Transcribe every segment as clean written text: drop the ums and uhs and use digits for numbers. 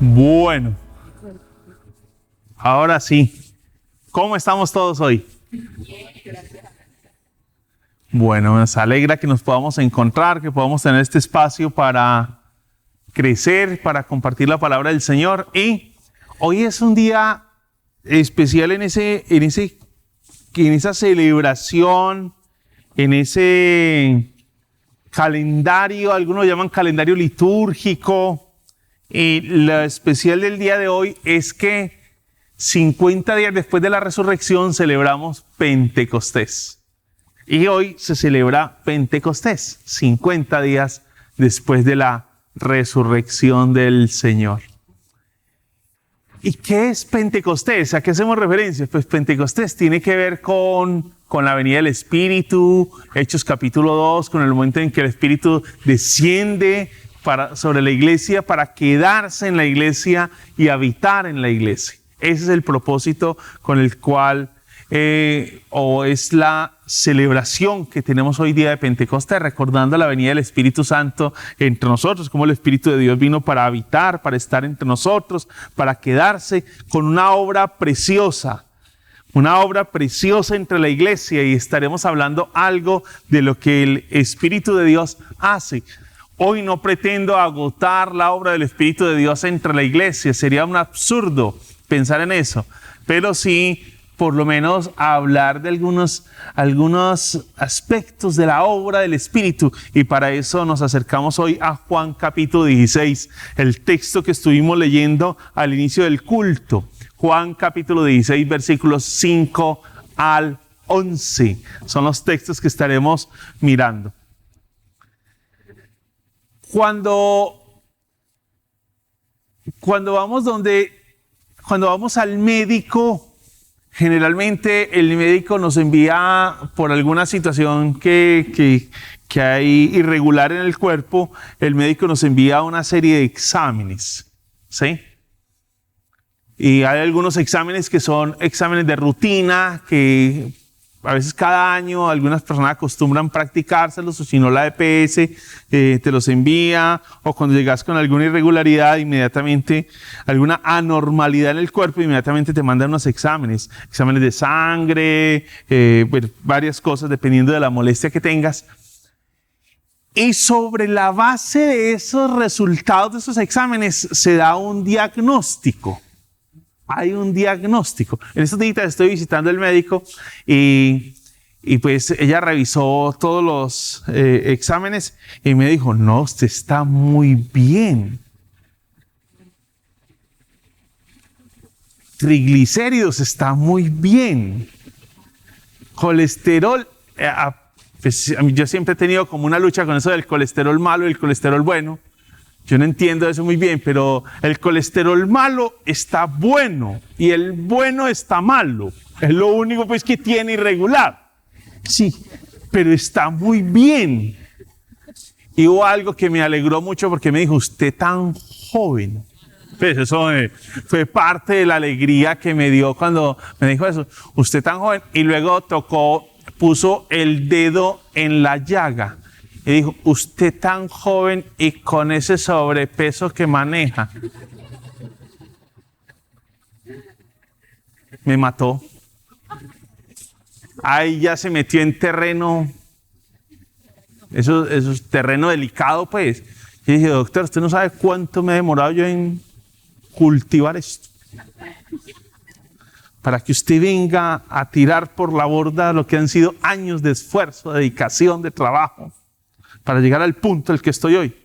Bueno, ahora sí. ¿Cómo estamos todos hoy? Bueno, nos alegra que nos podamos encontrar, que podamos tener este espacio para crecer, para compartir la palabra del Señor. Y hoy es un día especial en esa celebración, en ese calendario, algunos llaman calendario litúrgico. Y lo especial del día de hoy es que 50 días después de la resurrección celebramos Pentecostés. Y hoy se celebra Pentecostés, 50 días después de la resurrección del Señor. ¿Y qué es Pentecostés? ¿A qué hacemos referencia? Pues Pentecostés tiene que ver con la venida del Espíritu, Hechos capítulo 2, con el momento en que el Espíritu desciende sobre la iglesia para quedarse en la iglesia y habitar en la iglesia. Ese es el propósito con el cual, es la celebración que tenemos hoy día de Pentecostés, recordando la venida del Espíritu Santo entre nosotros, como el Espíritu de Dios vino para habitar, para estar entre nosotros, para quedarse con una obra preciosa entre la iglesia, y estaremos hablando algo de lo que el Espíritu de Dios hace. Hoy no pretendo agotar la obra del Espíritu de Dios entre la iglesia, sería un absurdo pensar en eso, pero sí por lo menos hablar de algunos aspectos de la obra del Espíritu, y para eso nos acercamos hoy a Juan capítulo 16, el texto que estuvimos leyendo al inicio del culto. Juan capítulo 16, versículos 5 al 11, son los textos que estaremos mirando. Cuando vamos al médico, generalmente el médico nos envía por alguna situación que hay irregular en el cuerpo, el médico nos envía una serie de exámenes, ¿sí? Y hay algunos exámenes que son exámenes de rutina, que a veces cada año algunas personas acostumbran practicárselos, o si no la EPS te los envía, o cuando llegas con alguna irregularidad, inmediatamente, alguna anormalidad en el cuerpo, inmediatamente te mandan unos exámenes de sangre, varias cosas dependiendo de la molestia que tengas. Y sobre la base de esos resultados de esos exámenes se da un diagnóstico. Hay un diagnóstico. En estos días estoy visitando al médico y pues ella revisó todos los exámenes y me dijo: no, usted está muy bien. Triglicéridos está muy bien. Colesterol, pues yo siempre he tenido como una lucha con eso del colesterol malo y el colesterol bueno. Yo no entiendo eso muy bien, pero el colesterol malo está bueno y el bueno está malo. Es lo único pues que tiene irregular. Sí, pero está muy bien. Y hubo algo que me alegró mucho porque me dijo: usted tan joven. Pues eso fue parte de la alegría que me dio cuando me dijo eso. Usted tan joven. Y luego puso el dedo en la llaga. Y dijo: usted tan joven y con ese sobrepeso que maneja. Me mató. Ahí ya se metió en terreno. Eso es terreno delicado, pues. Y dije: doctor, usted no sabe cuánto me he demorado yo en cultivar esto, para que usted venga a tirar por la borda lo que han sido años de esfuerzo, de dedicación, de trabajo, para llegar al punto al que estoy hoy.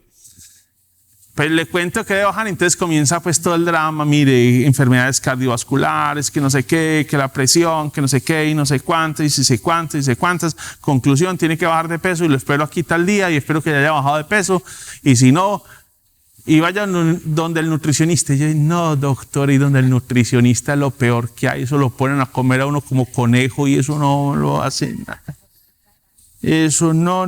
Pues le cuento que de bajar, entonces comienza pues todo el drama, mire, enfermedades cardiovasculares, que no sé qué, que la presión, que no sé qué, y no sé cuánto, y si sé cuánto, y sé cuántas. Conclusión, tiene que bajar de peso y lo espero aquí tal día y espero que ya haya bajado de peso, y si no, y vaya donde el nutricionista. Y yo: no, doctor, y donde el nutricionista es lo peor que hay, eso lo ponen a comer a uno como conejo y eso no lo hacen nada. Eso no,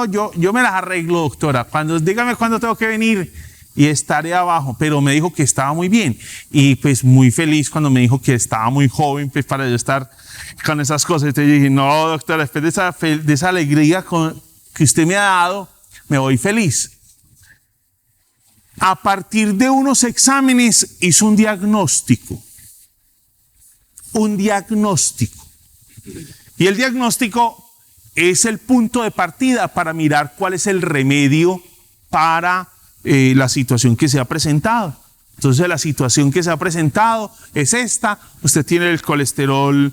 yo me las arreglo, doctora. Dígame cuándo tengo que venir y estaré abajo. Pero me dijo que estaba muy bien y pues muy feliz cuando me dijo que estaba muy joven, pues para yo estar con esas cosas. Entonces yo dije: no, doctora, después de esa alegría que usted me ha dado, me voy feliz. a partir de unos exámenes hizo un diagnóstico. Un diagnóstico. Y el diagnóstico es el punto de partida para mirar cuál es el remedio para la situación que se ha presentado. Entonces la situación que se ha presentado es esta. Usted tiene el colesterol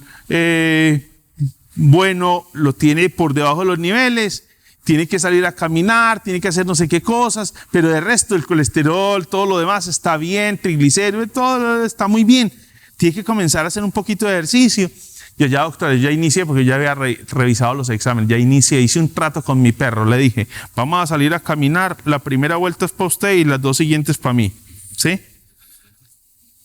bueno, lo tiene por debajo de los niveles. Tiene que salir a caminar, tiene que hacer no sé qué cosas, pero de resto el colesterol, todo lo demás está bien, triglicéridos, todo está muy bien. Tiene que comenzar a hacer un poquito de ejercicio. Yo ya, doctora, ya inicié porque ya había revisado los exámenes, ya inicié, hice un trato con mi perro, le dije, vamos a salir a caminar, la primera vuelta es para usted y las 2 siguientes para mí, ¿sí?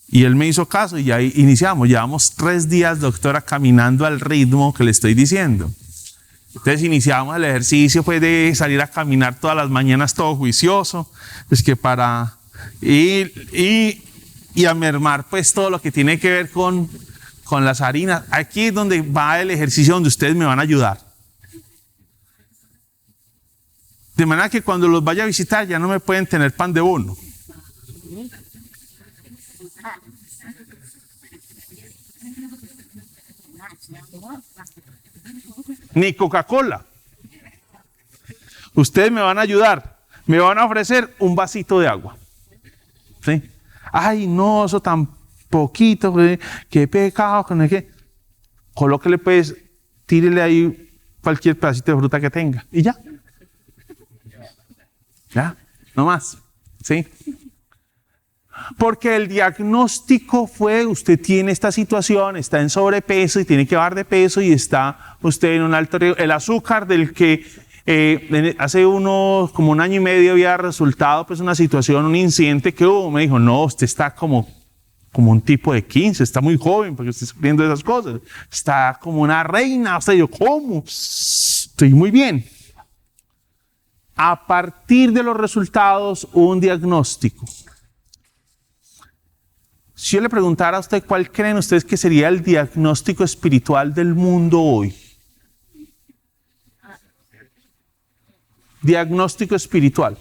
Y él me hizo caso y ya iniciamos, llevamos 3 días, doctora, caminando al ritmo que le estoy diciendo. Entonces iniciamos el ejercicio pues de salir a caminar todas las mañanas todo juicioso, pues que para y a mermar pues todo lo que tiene que ver con las harinas. Aquí es donde va el ejercicio donde ustedes me van a ayudar. De manera que cuando los vaya a visitar ya no me pueden tener pan de bono. Ni Coca-Cola. Ustedes me van a ayudar, me van a ofrecer un vasito de agua. ¿Sí? Ay, no, eso tan poquito, qué pecado, ¿qué? Colóquele pues, tírele ahí cualquier pedacito de fruta que tenga y ya. Ya, no más. ¿Sí? Porque el diagnóstico fue, usted tiene esta situación, está en sobrepeso y tiene que bajar de peso y está usted en un alto riesgo. El azúcar del que hace como un año y medio había resultado pues una situación, un incidente que hubo, me dijo, no, usted está como un tipo de 15, está muy joven porque usted está sufriendo esas cosas, está como una reina. O sea, yo, ¿cómo? Estoy muy bien. A partir de los resultados, un diagnóstico. Si yo le preguntara a usted cuál creen ustedes que sería el diagnóstico espiritual del mundo hoy. Diagnóstico espiritual.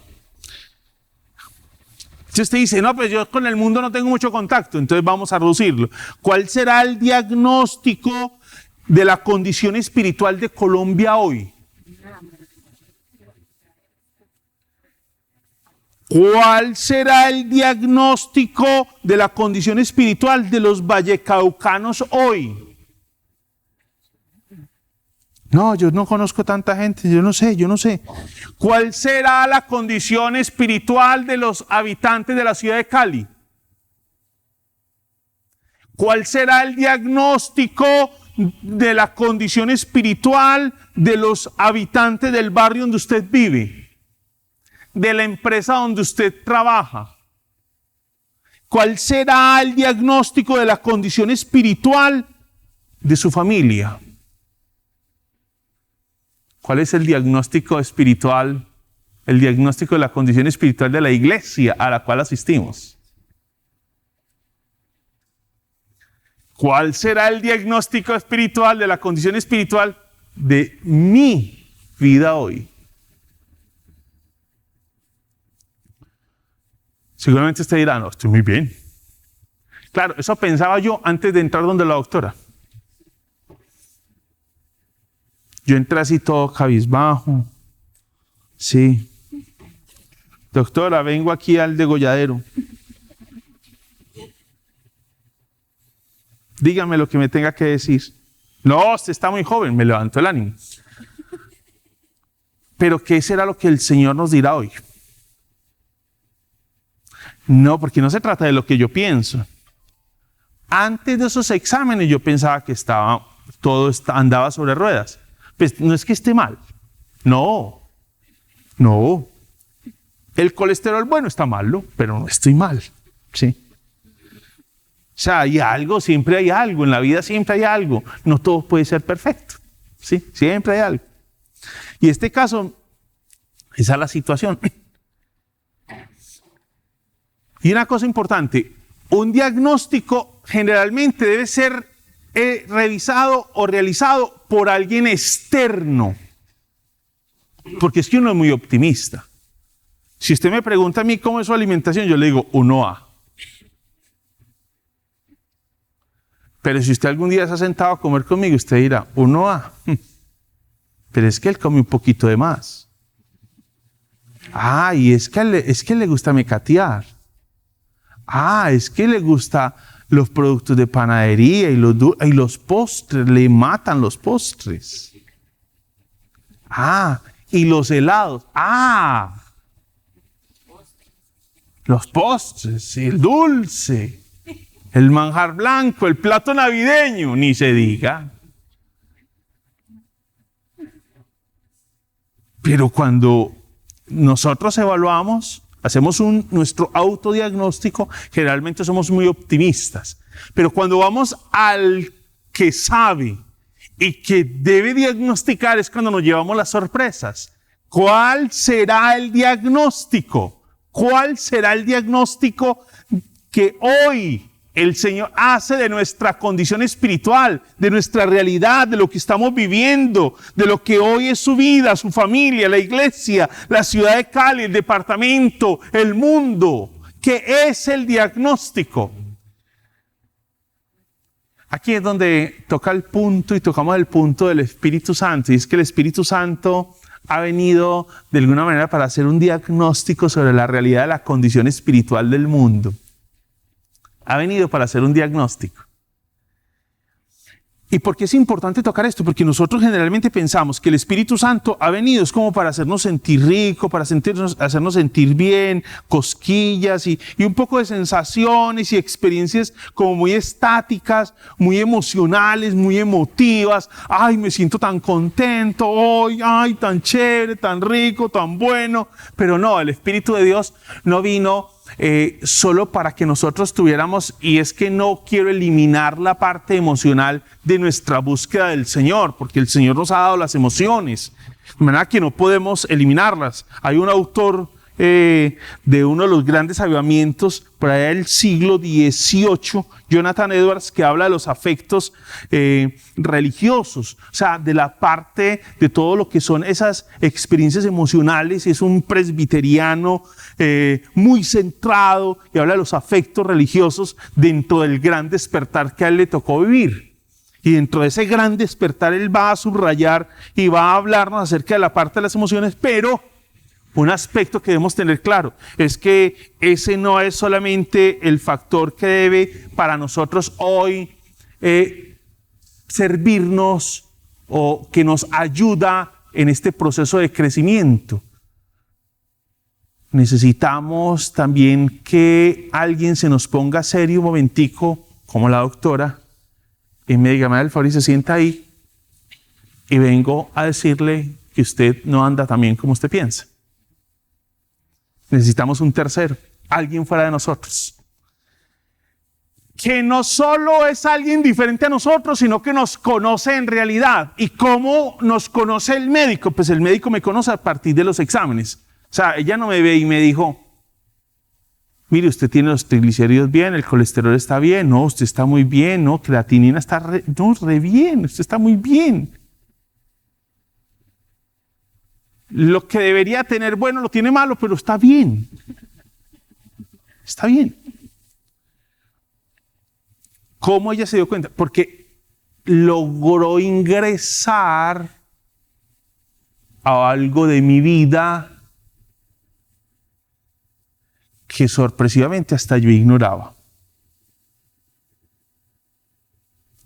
Si usted dice, no, pues yo con el mundo no tengo mucho contacto, entonces vamos a reducirlo. ¿Cuál será el diagnóstico de la condición espiritual de Colombia hoy? ¿Cuál será el diagnóstico de la condición espiritual de los vallecaucanos hoy? No, yo no conozco tanta gente, yo no sé. ¿Cuál será la condición espiritual de los habitantes de la ciudad de Cali? ¿Cuál será el diagnóstico de la condición espiritual de los habitantes del barrio donde usted vive? De la empresa donde usted trabaja. ¿Cuál será el diagnóstico de la condición espiritual de su familia? ¿Cuál es el diagnóstico espiritual, el diagnóstico de la condición espiritual de la iglesia a la cual asistimos? ¿Cuál será el diagnóstico espiritual de la condición espiritual de mi vida hoy? Seguramente usted dirá, no, estoy muy bien. Claro, eso pensaba yo antes de entrar donde la doctora. Yo entré así todo cabizbajo. Sí. Doctora, vengo aquí al degolladero. Dígame lo que me tenga que decir. No, usted está muy joven, me levantó el ánimo. Pero ¿qué será lo que el Señor nos dirá hoy? No, porque no se trata de lo que yo pienso. Antes de esos exámenes yo pensaba que andaba sobre ruedas. Pues no es que esté mal. No. El colesterol bueno está malo, pero no estoy mal. ¿Sí? O sea, hay algo, siempre hay algo. En la vida siempre hay algo. No todo puede ser perfecto. ¿Sí? Siempre hay algo. Y en este caso, esa es la situación. Y una cosa importante, un diagnóstico generalmente debe ser revisado o realizado por alguien externo. Porque es que uno es muy optimista. Si usted me pregunta a mí cómo es su alimentación, yo le digo 1A. Pero si usted algún día se ha sentado a comer conmigo, usted dirá 1A. Pero es que él come un poquito de más. Ah, y es que le gusta mecatear. Ah, es que le gusta los productos de panadería y los postres, le matan los postres. Ah, y los helados. Ah, los postres, el dulce, el manjar blanco, el plato navideño, ni se diga. Pero cuando nosotros evaluamos, hacemos nuestro autodiagnóstico, generalmente somos muy optimistas. Pero cuando vamos al que sabe y que debe diagnosticar es cuando nos llevamos las sorpresas. ¿Cuál será el diagnóstico? ¿Cuál será el diagnóstico que hoy el Señor hace de nuestra condición espiritual, de nuestra realidad, de lo que estamos viviendo, de lo que hoy es su vida, su familia, la iglesia, la ciudad de Cali, el departamento, el mundo? ¿Qué es el diagnóstico? Aquí es donde toca el punto y tocamos el punto del Espíritu Santo. Y es que el Espíritu Santo ha venido de alguna manera para hacer un diagnóstico sobre la realidad de la condición espiritual del mundo. Ha venido para hacer un diagnóstico. ¿Y por qué es importante tocar esto? Porque nosotros generalmente pensamos que el Espíritu Santo ha venido es como para hacernos sentir rico, para hacernos sentir bien, cosquillas y un poco de sensaciones y experiencias como muy estáticas, muy emocionales, muy emotivas. Ay, me siento tan contento hoy, ay, tan chévere, tan rico, tan bueno. Pero no, el Espíritu de Dios no vino solo para que nosotros tuviéramos, y es que no quiero eliminar la parte emocional de nuestra búsqueda del Señor, porque el Señor nos ha dado las emociones, de manera que no podemos eliminarlas. Hay un autor de uno de los grandes avivamientos por allá del siglo XVIII, Jonathan Edwards, que habla de los afectos religiosos, o sea, de la parte de todo lo que son esas experiencias emocionales. Es un presbiteriano muy centrado y habla de los afectos religiosos dentro del gran despertar que a él le tocó vivir. Y dentro de ese gran despertar él va a subrayar y va a hablarnos acerca de la parte de las emociones, pero un aspecto que debemos tener claro es que ese no es solamente el factor que debe para nosotros hoy servirnos o que nos ayuda en este proceso de crecimiento. Necesitamos también que alguien se nos ponga serio un momentico, como la doctora, y me diga: María del Favor, y se sienta ahí, y vengo a decirle que usted no anda tan bien como usted piensa. Necesitamos un tercero, alguien fuera de nosotros, que no solo es alguien diferente a nosotros, sino que nos conoce en realidad. ¿Y cómo nos conoce el médico? Pues el médico me conoce a partir de los exámenes. O sea, ella no me ve y me dijo: mire, usted tiene los triglicéridos bien, el colesterol está bien, no, usted está muy bien, no, creatinina está re bien, usted está muy bien. Lo que debería tener bueno lo tiene malo, pero está bien. Está bien. ¿Cómo ella se dio cuenta? Porque logró ingresar a algo de mi vida que sorpresivamente hasta yo ignoraba.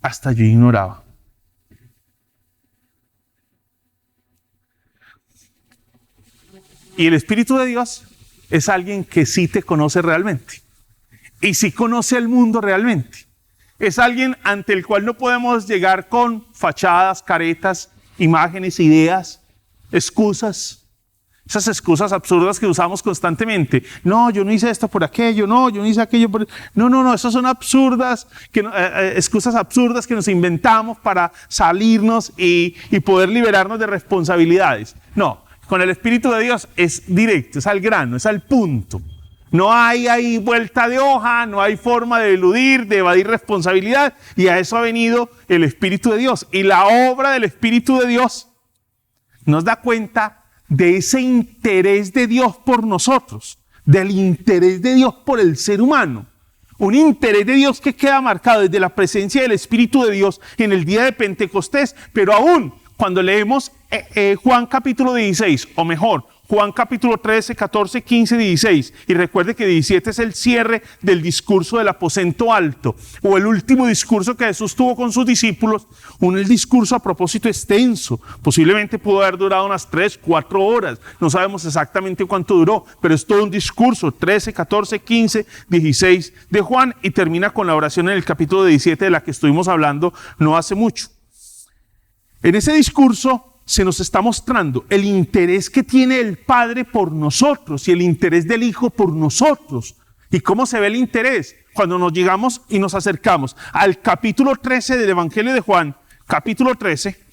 Hasta yo ignoraba. Y el Espíritu de Dios es alguien que sí te conoce realmente. Y sí conoce el mundo realmente. Es alguien ante el cual no podemos llegar con fachadas, caretas, imágenes, ideas, excusas. Esas excusas absurdas que usamos constantemente. No, yo no hice esto por aquello. No, yo no hice aquello por... No, esas son absurdas, excusas absurdas que nos inventamos para salirnos y poder liberarnos de responsabilidades. No. Con el Espíritu de Dios es directo, es al grano, es al punto. No hay ahí vuelta de hoja, no hay forma de eludir, de evadir responsabilidad. Y a eso ha venido el Espíritu de Dios. Y la obra del Espíritu de Dios nos da cuenta de ese interés de Dios por nosotros, del interés de Dios por el ser humano. Un interés de Dios que queda marcado desde la presencia del Espíritu de Dios en el día de Pentecostés, pero aún cuando leemos Juan capítulo 16, o mejor, Juan capítulo 13, 14, 15, 16, y recuerde que 17 es el cierre del discurso del aposento alto, o el último discurso que Jesús tuvo con sus discípulos, un discurso a propósito extenso, posiblemente pudo haber durado unas 3, 4 horas, no sabemos exactamente cuánto duró, pero es todo un discurso, 13, 14, 15, 16 de Juan, y termina con la oración en el capítulo 17 de la que estuvimos hablando no hace mucho. En ese discurso se nos está mostrando el interés que tiene el Padre por nosotros y el interés del Hijo por nosotros. ¿Y cómo se ve el interés? Cuando nos llegamos y nos acercamos al capítulo 13 del Evangelio de Juan, capítulo 13.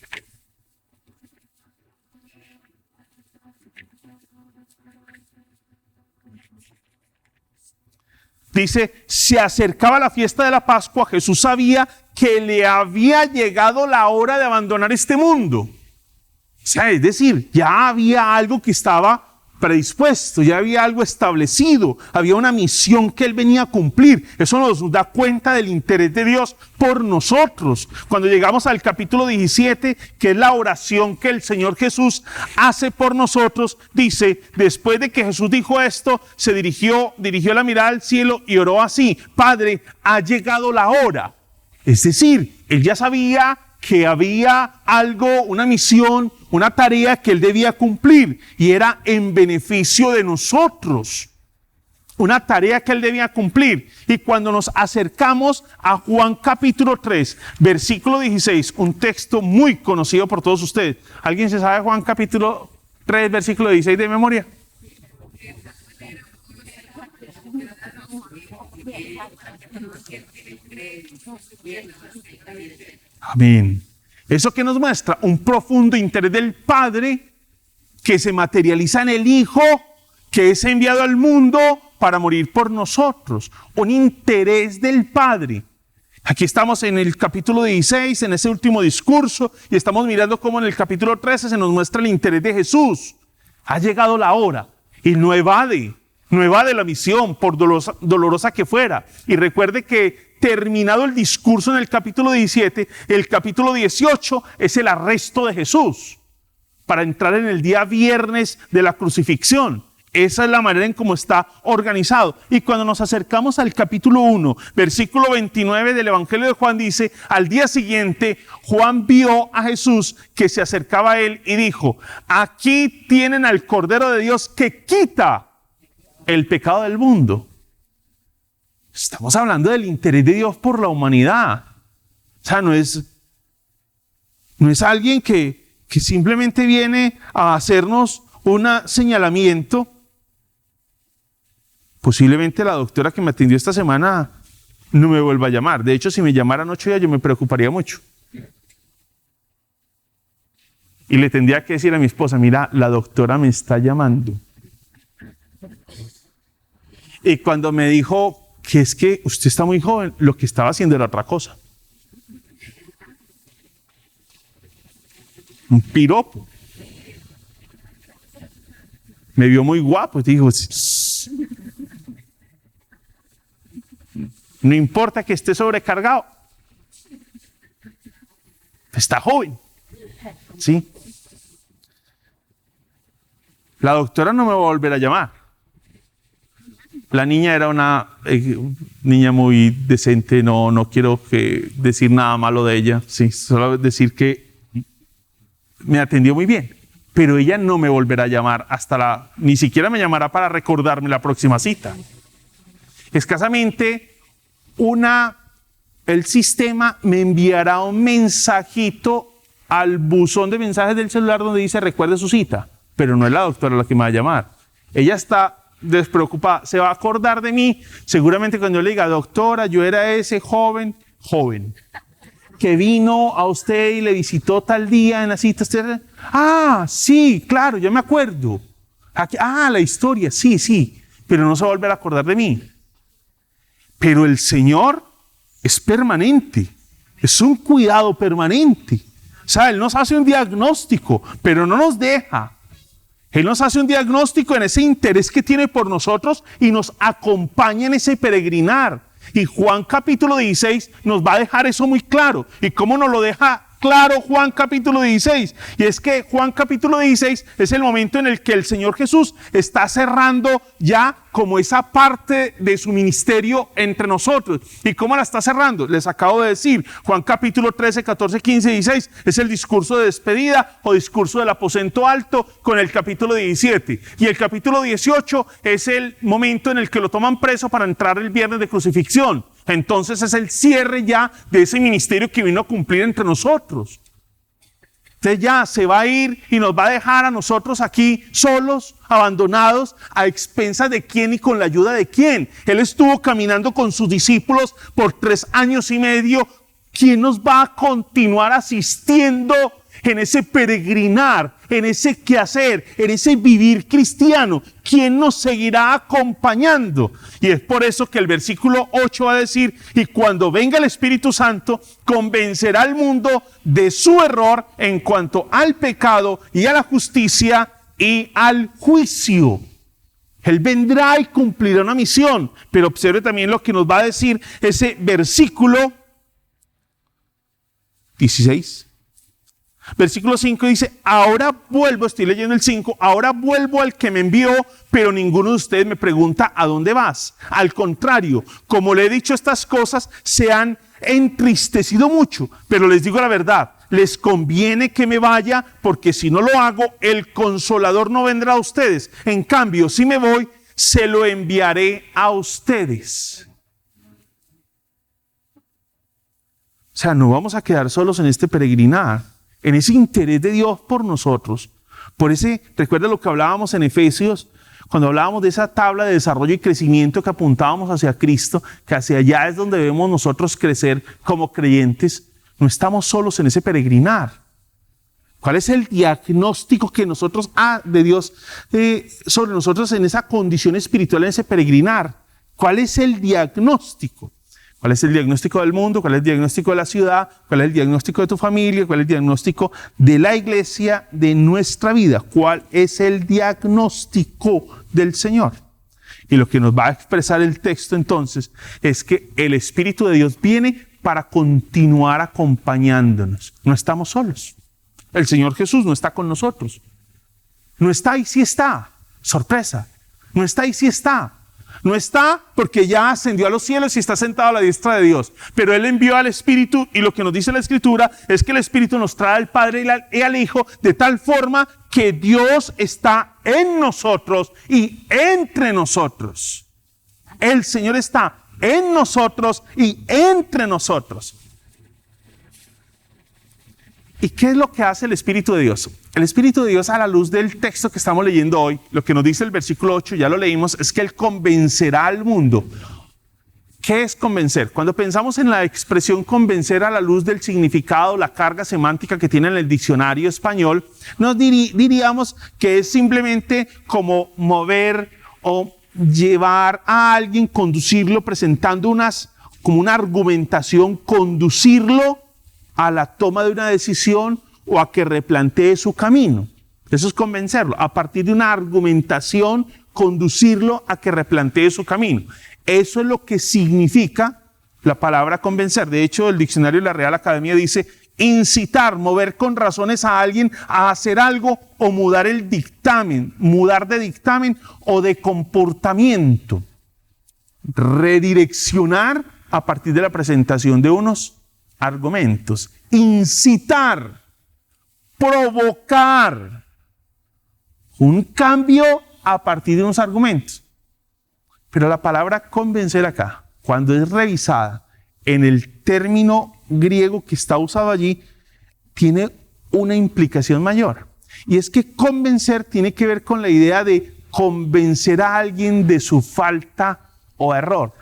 Dice, se acercaba la fiesta de la Pascua, Jesús sabía que le había llegado la hora de abandonar este mundo. O sea, es decir, ya había algo que estaba predispuesto, ya había algo establecido, había una misión que él venía a cumplir. Eso nos da cuenta del interés de Dios por nosotros. Cuando llegamos al capítulo 17, que es la oración que el Señor Jesús hace por nosotros, dice, después de que Jesús dijo esto, se dirigió la mirada al cielo y oró así: Padre, ha llegado la hora. Es decir, él ya sabía que había algo, una misión, una tarea que él debía cumplir, y era en beneficio de nosotros. Una tarea que él debía cumplir. Y cuando nos acercamos a Juan capítulo 3, versículo 16, un texto muy conocido por todos ustedes. ¿Alguien se sabe Juan capítulo 3, versículo 16 de memoria? Amén. ¿Eso qué nos muestra? Un profundo interés del Padre que se materializa en el Hijo, que es enviado al mundo para morir por nosotros. Un interés del Padre. Aquí estamos en el capítulo 16, en ese último discurso, y estamos mirando cómo en el capítulo 13 se nos muestra el interés de Jesús. Ha llegado la hora y no evade la misión, por dolorosa que fuera. Y recuerde que terminado el discurso en el capítulo 17, el capítulo 18 es el arresto de Jesús para entrar en el día viernes de la crucifixión. Esa es la manera en cómo está organizado. Y cuando nos acercamos al capítulo 1, versículo 29 del Evangelio de Juan, dice: al día siguiente Juan vio a Jesús que se acercaba a él y dijo: aquí tienen al Cordero de Dios que quita el pecado del mundo. Estamos hablando del interés de Dios por la humanidad. O sea, no es alguien que simplemente viene a hacernos un señalamiento. Posiblemente la doctora que me atendió esta semana no me vuelva a llamar. De hecho, si me llamaran 8 días, yo me preocuparía mucho. Y le tendría que decir a mi esposa: mira, la doctora me está llamando. Y cuando me dijo que es que usted está muy joven, lo que estaba haciendo era otra cosa. Un piropo. Me vio muy guapo y dijo: no importa que esté sobrecargado, está joven. ¿Sí? La doctora no me va a volver a llamar. La niña era una niña muy decente, no quiero decir nada malo de ella, sí, solo decir que me atendió muy bien, pero ella no me volverá a llamar ni siquiera me llamará para recordarme la próxima cita. Escasamente el sistema me enviará un mensajito al buzón de mensajes del celular donde dice: recuerde su cita, pero no es la doctora la que me va a llamar. Ella está despreocupada, se va a acordar de mí seguramente cuando yo le diga: doctora, yo era ese joven que vino a usted y le visitó tal día en la cita. Ah, sí, claro, ya me acuerdo. La historia, sí, pero no se va a volver a acordar de mí. Pero el Señor es permanente, es un cuidado permanente. O sea, Él nos hace un diagnóstico, pero no nos deja Él nos hace un diagnóstico en ese interés que tiene por nosotros y nos acompaña en ese peregrinar. Y Juan capítulo 16 nos va a dejar eso muy claro. ¿Y cómo nos lo deja claro Juan capítulo 16? Y es que Juan capítulo 16 es el momento en el que el Señor Jesús está cerrando ya como esa parte de su ministerio entre nosotros. ¿Y cómo la está cerrando? Les acabo de decir, Juan capítulo 13, 14, 15, 16 es el discurso de despedida o discurso del aposento alto con el capítulo 17. Y el capítulo 18 es el momento en el que lo toman preso para entrar el viernes de crucifixión. Entonces es el cierre ya de ese ministerio que vino a cumplir entre nosotros. Entonces ya se va a ir y nos va a dejar a nosotros aquí solos, abandonados, a expensas de quién y con la ayuda de quién. Él estuvo caminando con sus discípulos por 3 años y medio. ¿Quién nos va a continuar asistiendo en ese peregrinar, en ese quehacer, en ese vivir cristiano? ¿Quién nos seguirá acompañando? Y es por eso que el versículo 8 va a decir: y cuando venga el Espíritu Santo, convencerá al mundo de su error en cuanto al pecado y a la justicia y al juicio. Él vendrá y cumplirá una misión. Pero observe también lo que nos va a decir ese versículo 16. Versículo 5 dice: ahora vuelvo, estoy leyendo el 5, ahora vuelvo al que me envió, pero ninguno de ustedes me pregunta ¿a dónde vas? Al contrario, como le he dicho estas cosas, se han entristecido mucho, pero les digo la verdad, les conviene que me vaya, porque si no lo hago, el Consolador no vendrá a ustedes. En cambio, si me voy, se lo enviaré a ustedes. O sea, no vamos a quedar solos en este peregrinar, en ese interés de Dios por nosotros. Por ese, recuerda lo que hablábamos en Efesios, cuando hablábamos de esa tabla de desarrollo y crecimiento que apuntábamos hacia Cristo, que hacia allá es donde debemos nosotros crecer como creyentes. No estamos solos en ese peregrinar. ¿Cuál es el diagnóstico que nosotros, de Dios sobre nosotros en esa condición espiritual, en ese peregrinar? ¿Cuál es el diagnóstico? ¿Cuál es el diagnóstico del mundo? ¿Cuál es el diagnóstico de la ciudad? ¿Cuál es el diagnóstico de tu familia? ¿Cuál es el diagnóstico de la iglesia, de nuestra vida? ¿Cuál es el diagnóstico del Señor? Y lo que nos va a expresar el texto entonces es que el Espíritu de Dios viene para continuar acompañándonos. No estamos solos. El Señor Jesús no está con nosotros. No está y sí está. Sorpresa. No está y sí está. No está porque ya ascendió a los cielos y está sentado a la diestra de Dios. Pero Él envió al Espíritu, y lo que nos dice la Escritura es que el Espíritu nos trae al Padre y al Hijo, de tal forma que Dios está en nosotros y entre nosotros. El Señor está en nosotros y entre nosotros. ¿Y qué es lo que hace el Espíritu de Dios? El Espíritu de Dios, a la luz del texto que estamos leyendo hoy, lo que nos dice el versículo 8, ya lo leímos, es que Él convencerá al mundo. ¿Qué es convencer? Cuando pensamos en la expresión convencer a la luz del significado, la carga semántica que tiene en el diccionario español, nos diríamos que es simplemente como mover o llevar a alguien, conducirlo, presentando como una argumentación, conducirlo a la toma de una decisión o a que replantee su camino. Eso es convencerlo. A partir de una argumentación, conducirlo a que replantee su camino. Eso es lo que significa la palabra convencer. De hecho, el diccionario de la Real Academia dice incitar, mover con razones a alguien a hacer algo o mudar el dictamen, mudar de dictamen o de comportamiento. Redireccionar a partir de la presentación de unos argumentos. Incitar, provocar un cambio a partir de unos argumentos. Pero la palabra convencer acá, cuando es revisada en el término griego que está usado allí, tiene una implicación mayor. Y es que convencer tiene que ver con la idea de convencer a alguien de su falta o error.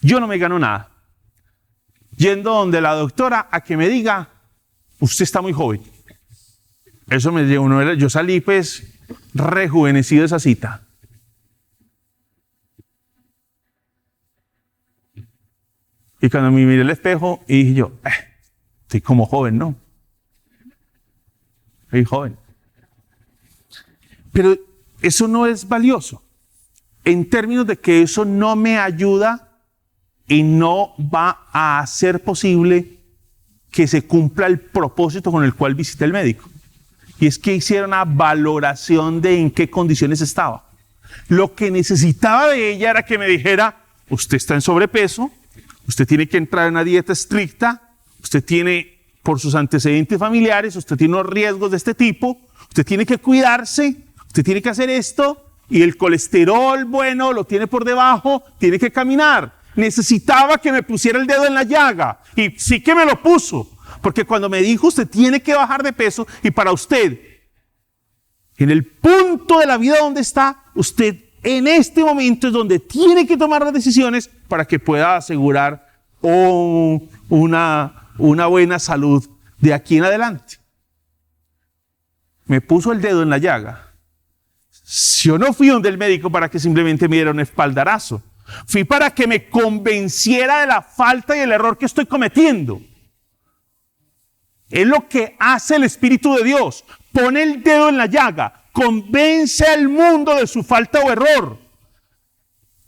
Yo no me gano nada yendo donde la doctora a que me diga, usted está muy joven. Eso me llevó, yo salí pues rejuvenecido de esa cita. Y cuando me miré al espejo y dije yo, estoy como joven, ¿no? Hey, joven. Pero eso no es valioso, en términos de que eso no me ayuda y no va a hacer posible que se cumpla el propósito con el cual visité el médico. Y es que hiciera una valoración de en qué condiciones estaba. Lo que necesitaba de ella era que me dijera, usted está en sobrepeso, usted tiene que entrar en una dieta estricta, usted tiene, por sus antecedentes familiares, usted tiene unos riesgos de este tipo, usted tiene que cuidarse, usted tiene que hacer esto, y el colesterol, bueno, lo tiene por debajo, tiene que caminar. Necesitaba que me pusiera el dedo en la llaga, y sí que me lo puso, porque cuando me dijo, usted tiene que bajar de peso, y para usted, en el punto de la vida donde está, usted en este momento es donde tiene que tomar las decisiones para que pueda asegurar una buena salud de aquí en adelante. Me puso el dedo en la llaga. Yo no fui donde el médico para que simplemente me diera un espaldarazo. Fui para que me convenciera de la falta y el error que estoy cometiendo. Es lo que hace el Espíritu de Dios. Pone el dedo en la llaga, convence al mundo de su falta o error.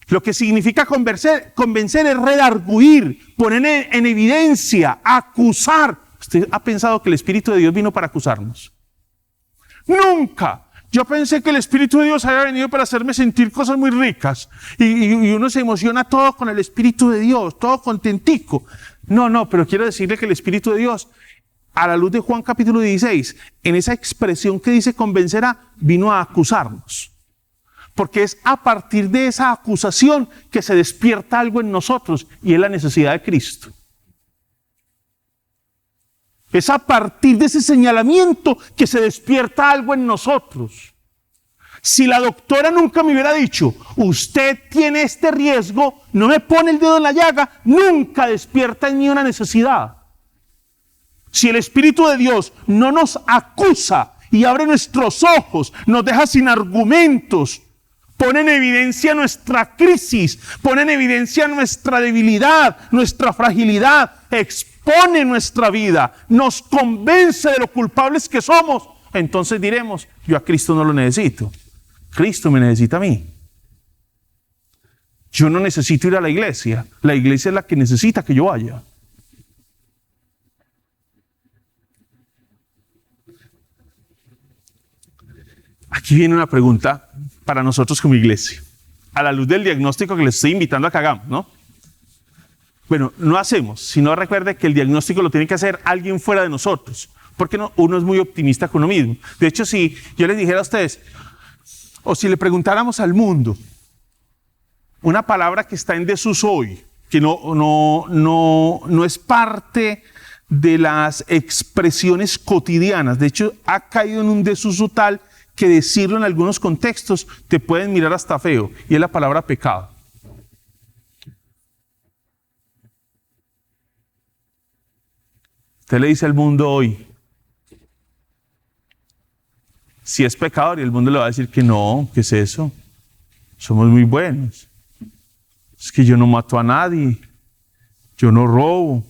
Lo que significa convencer es redarguir, poner en evidencia, acusar. ¿Usted ha pensado que el Espíritu de Dios vino para acusarnos? Nunca. Yo pensé que el Espíritu de Dios había venido para hacerme sentir cosas muy ricas. Y uno se emociona todo con el Espíritu de Dios, todo contentico. No, pero quiero decirle que el Espíritu de Dios, a la luz de Juan capítulo 16, en esa expresión que dice convencerá, vino a acusarnos. Porque es a partir de esa acusación que se despierta algo en nosotros, y es la necesidad de Cristo. Es a partir de ese señalamiento que se despierta algo en nosotros. Si la doctora nunca me hubiera dicho, usted tiene este riesgo, no me pone el dedo en la llaga, nunca despierta en mí una necesidad. Si el Espíritu de Dios no nos acusa y abre nuestros ojos, nos deja sin argumentos, pone en evidencia nuestra crisis, pone en evidencia nuestra debilidad, nuestra fragilidad, expone nuestra vida, nos convence de lo culpables que somos, entonces diremos, yo a Cristo no lo necesito, Cristo me necesita a mí. Yo no necesito ir a la iglesia es la que necesita que yo vaya. Aquí viene una pregunta para nosotros como iglesia, a la luz del diagnóstico que les estoy invitando a que hagamos, ¿no? Bueno, no hacemos, sino recuerde que el diagnóstico lo tiene que hacer alguien fuera de nosotros, porque no, uno es muy optimista con uno mismo. De hecho, si yo les dijera a ustedes, o si le preguntáramos al mundo, una palabra que está en desuso hoy, que no es parte de las expresiones cotidianas, de hecho ha caído en un desuso tal que decirlo en algunos contextos te pueden mirar hasta feo, y es la palabra pecado. Usted le dice al mundo hoy si es pecador, y el mundo le va a decir que no, ¿qué es eso? Somos muy buenos. Es que yo no mato a nadie, yo no robo,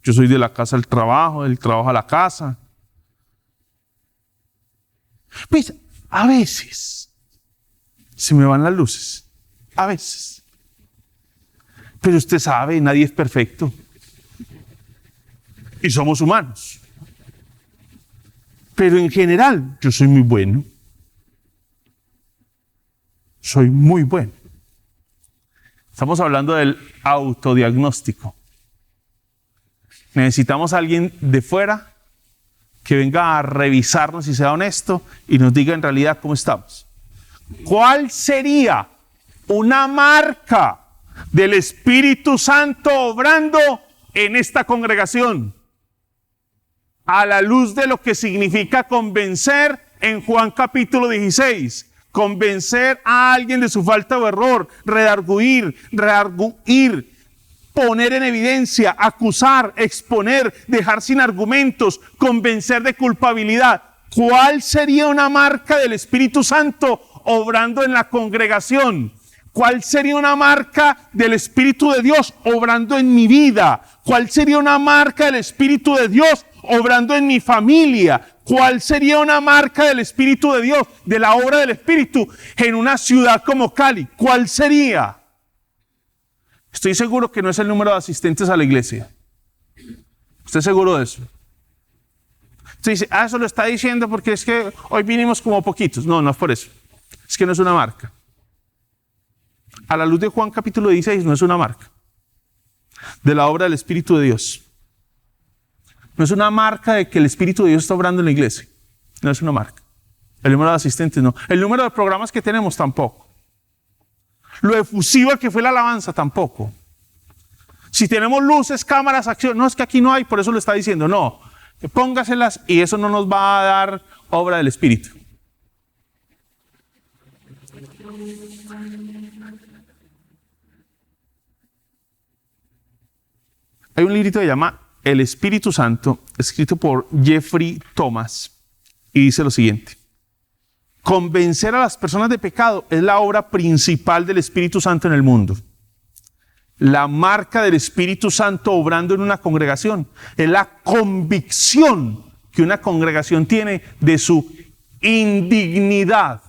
yo soy de la casa al trabajo, del trabajo a la casa. Pues a veces se me van las luces, a veces. Pero usted sabe, nadie es perfecto. Y somos humanos. Pero en general, yo soy muy bueno. Soy muy bueno. Estamos hablando del autodiagnóstico. Necesitamos a alguien de fuera que venga a revisarnos y sea honesto y nos diga en realidad cómo estamos. ¿Cuál sería una marca del Espíritu Santo obrando en esta congregación? A la luz de lo que significa convencer en Juan capítulo 16. Convencer a alguien de su falta o error, redarguir, poner en evidencia, acusar, exponer, dejar sin argumentos, convencer de culpabilidad. ¿Cuál sería una marca del Espíritu Santo obrando en la congregación? ¿Cuál sería una marca del Espíritu de Dios obrando en mi vida? ¿Cuál sería una marca del Espíritu de Dios obrando en mi familia? ¿Cuál sería una marca del Espíritu de Dios, de la obra del Espíritu, en una ciudad como Cali? ¿Cuál sería? Estoy seguro que no es el número de asistentes a la iglesia. ¿Usted es seguro de eso? Usted dice, eso lo está diciendo porque es que hoy vinimos como poquitos. No, no es por eso. Es que no es una marca. A la luz de Juan capítulo 16 no es una marca de la obra del Espíritu de Dios. No es una marca de que el Espíritu de Dios está obrando en la iglesia. No es una marca. El número de asistentes no. El número de programas que tenemos tampoco. Lo efusiva que fue la alabanza tampoco. Si tenemos luces, cámaras, acción. No, es que aquí no hay, por eso lo está diciendo. No, póngaselas y eso no nos va a dar obra del Espíritu. Hay un librito que se llama El Espíritu Santo, escrito por Jeffrey Thomas, y dice lo siguiente: convencer a las personas de pecado es la obra principal del Espíritu Santo en el mundo. La marca del Espíritu Santo obrando en una congregación es la convicción que una congregación tiene de su indignidad.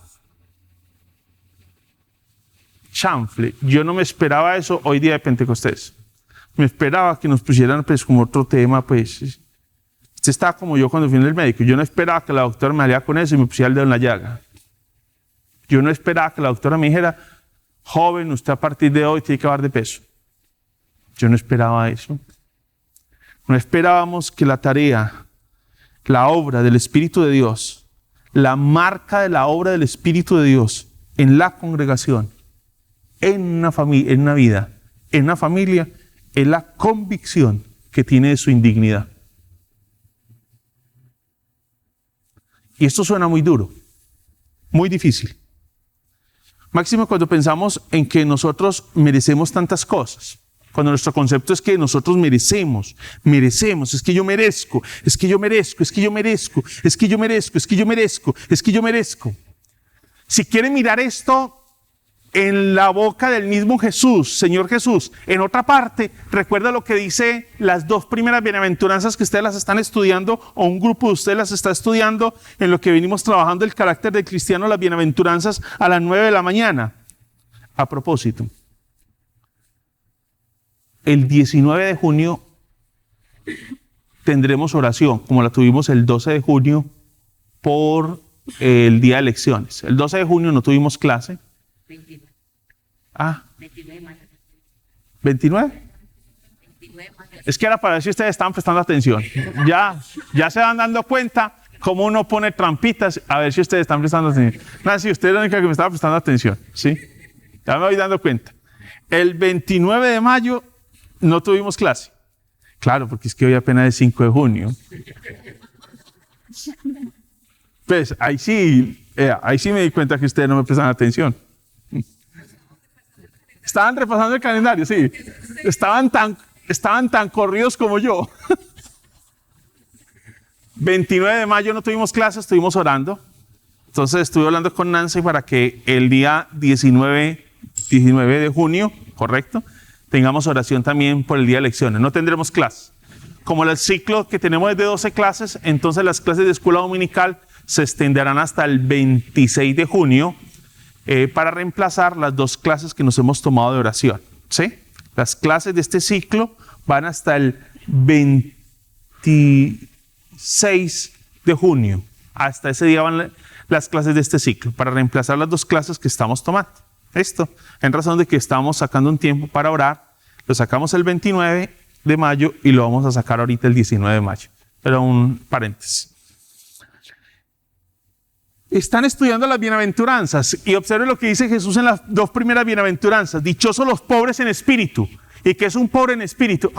Chanfle, yo no me esperaba eso hoy día de Pentecostés. Me esperaba que nos pusieran pues como otro tema, pues. Usted estaba como yo cuando fui en el médico. Yo no esperaba que la doctora me haría con eso y me pusiera el dedo en la llaga. Yo no esperaba que la doctora me dijera, joven, usted a partir de hoy tiene que bajar de peso. Yo no esperaba eso. No esperábamos que la tarea, la obra del Espíritu de Dios, la marca de la obra del Espíritu de Dios en la congregación, en una familia, en una vida, en una familia, es la convicción que tiene de su indignidad. Y esto suena muy duro, muy difícil. Máximo cuando pensamos en que nosotros merecemos tantas cosas. Cuando nuestro concepto es que nosotros merecemos, es que yo merezco, es que yo merezco, es que yo merezco, es que yo merezco, es que yo merezco, es que yo merezco. Si quieren mirar esto en la boca del mismo Jesús, Señor Jesús, en otra parte, recuerda lo que dice las dos primeras bienaventuranzas que ustedes las están estudiando, o un grupo de ustedes las está estudiando en lo que venimos trabajando el carácter del cristiano, las bienaventuranzas a las 9 de la mañana. A propósito, el 19 de junio tendremos oración, como la tuvimos el 12 de junio por el día de elecciones. El 12 de junio no tuvimos clase. 29. 29 de mayo. ¿29? 29 de mayo. Es que era para ver si ustedes estaban prestando atención. Ya se van dando cuenta cómo uno pone trampitas a ver si ustedes están prestando atención. No, si usted es la única que me estaba prestando atención, ¿sí? Ya me voy dando cuenta. El 29 de mayo no tuvimos clase. Claro, porque es que hoy apenas es 5 de junio. Pues ahí sí me di cuenta que ustedes no me prestan atención. Estaban repasando el calendario, sí. Estaban tan corridos como yo. 29 de mayo no tuvimos clases, estuvimos orando. Entonces estuve hablando con Nancy para que el día 19 de junio, correcto, tengamos oración también por el día de elecciones. No tendremos clases. Como el ciclo que tenemos es de 12 clases, entonces las clases de escuela dominical se extenderán hasta el 26 de junio. Para reemplazar las 2 clases que nos hemos tomado de oración, ¿sí? Las clases de este ciclo van hasta el 26 de junio. Hasta ese día van las clases de este ciclo, para reemplazar las 2 clases que estamos tomando. Esto, en razón de que estamos sacando un tiempo para orar, lo sacamos el 29 de mayo y lo vamos a sacar ahorita el 19 de mayo. Pero un paréntesis. Están estudiando las bienaventuranzas y observen lo que dice Jesús en las 2 primeras bienaventuranzas. Dichosos los pobres en espíritu. ¿Y qué es un pobre en espíritu?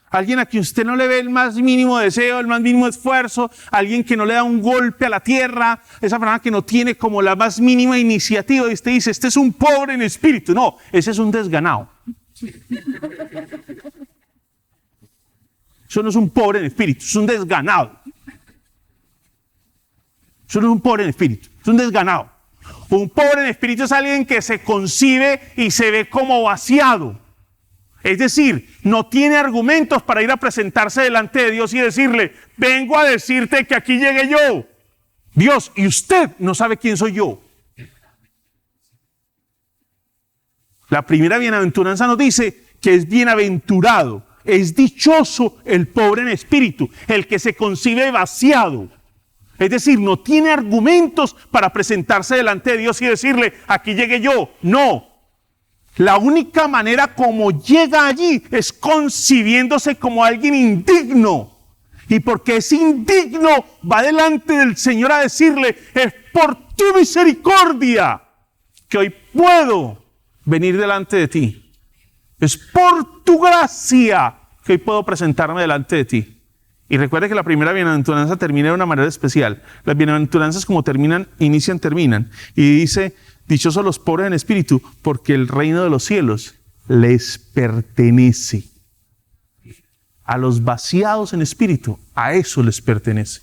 Alguien a quien usted no le ve el más mínimo deseo, el más mínimo esfuerzo, alguien que no le da un golpe a la tierra, esa persona que no tiene como la más mínima iniciativa, y usted dice, este es un pobre en espíritu. No, ese es un desganado. Eso no es un pobre en espíritu, es un desganado. Eso no es un pobre en espíritu, es un desganado. Un pobre en espíritu es alguien que se concibe y se ve como vaciado. Es decir, no tiene argumentos para ir a presentarse delante de Dios y decirle, vengo a decirte que aquí llegué yo. Dios, y usted no sabe quién soy yo. La primera bienaventuranza nos dice que es bienaventurado, es dichoso el pobre en espíritu, el que se concibe vaciado. Es decir, no tiene argumentos para presentarse delante de Dios y decirle, aquí llegué yo. No. La única manera como llega allí es concibiéndose como alguien indigno. Y porque es indigno, va delante del Señor a decirle, es por tu misericordia que hoy puedo venir delante de ti. Es por tu gracia que hoy puedo presentarme delante de ti. Y recuerde que la primera bienaventuranza termina de una manera especial. Las bienaventuranzas como terminan, inician, terminan. Y dice, dichosos los pobres en espíritu, porque el reino de los cielos les pertenece. A los vaciados en espíritu, a eso les pertenece.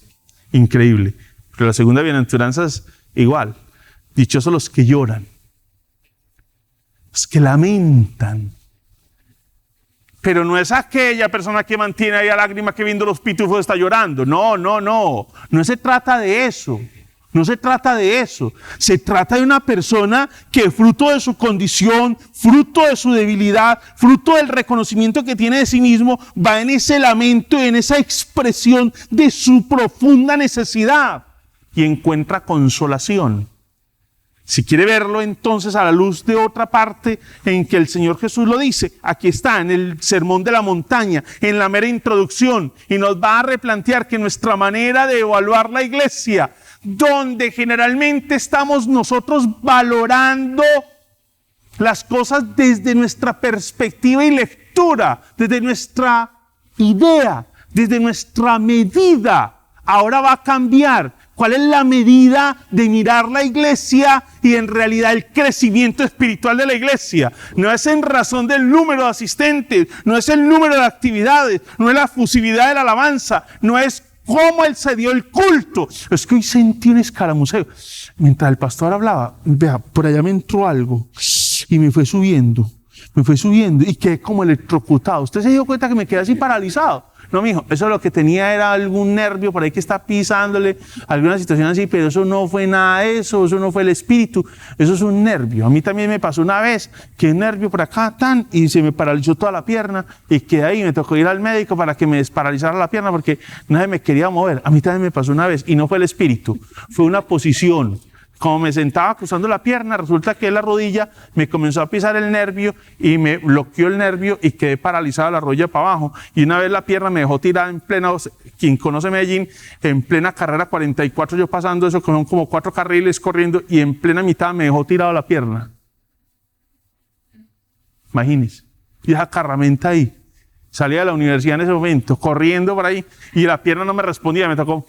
Increíble. Pero la segunda bienaventuranza es igual. Dichosos los que lloran, los que lamentan. Pero no es aquella persona que mantiene ahí a lágrima que viendo los pitufos está llorando. No. No se trata de eso. No se trata de eso. Se trata de una persona que fruto de su condición, fruto de su debilidad, fruto del reconocimiento que tiene de sí mismo, va en ese lamento, en esa expresión de su profunda necesidad y encuentra consolación. Si quiere verlo entonces a la luz de otra parte en que el Señor Jesús lo dice, aquí está en el Sermón de la Montaña, en la mera introducción, y nos va a replantear que nuestra manera de evaluar la iglesia, donde generalmente estamos nosotros valorando las cosas desde nuestra perspectiva y lectura, desde nuestra idea, desde nuestra medida, ahora va a cambiar. ¿Cuál es la medida de mirar la iglesia y en realidad el crecimiento espiritual de la iglesia? No es en razón del número de asistentes, no es el número de actividades, no es la fusividad de la alabanza, no es cómo él se dio el culto. Es que hoy sentí un escaramuceo. Mientras el pastor hablaba, vea, por allá me entró algo y me fue subiendo y quedé como electrocutado. ¿Usted se dio cuenta que me quedé así paralizado? No, mijo, eso lo que tenía era algún nervio por ahí que está pisándole, alguna situación así, pero eso no fue nada de eso no fue el espíritu, eso es un nervio. A mí también me pasó una vez que un nervio por acá, y se me paralizó toda la pierna, y quedé ahí, me tocó ir al médico para que me desparalizara la pierna porque nadie me quería mover. A mí también me pasó una vez, y no fue el espíritu, fue una posición. Como me sentaba cruzando la pierna, resulta que la rodilla me comenzó a pisar el nervio y me bloqueó el nervio y quedé paralizada la rodilla para abajo. Y una vez la pierna me dejó tirada en plena, quien conoce Medellín, en plena carrera 44, yo pasando eso con como 4 carriles corriendo y en plena mitad me dejó tirada la pierna. Imagínense. Y esa carramenta ahí. Salía de la universidad en ese momento, corriendo por ahí y la pierna no me respondía, me tocó.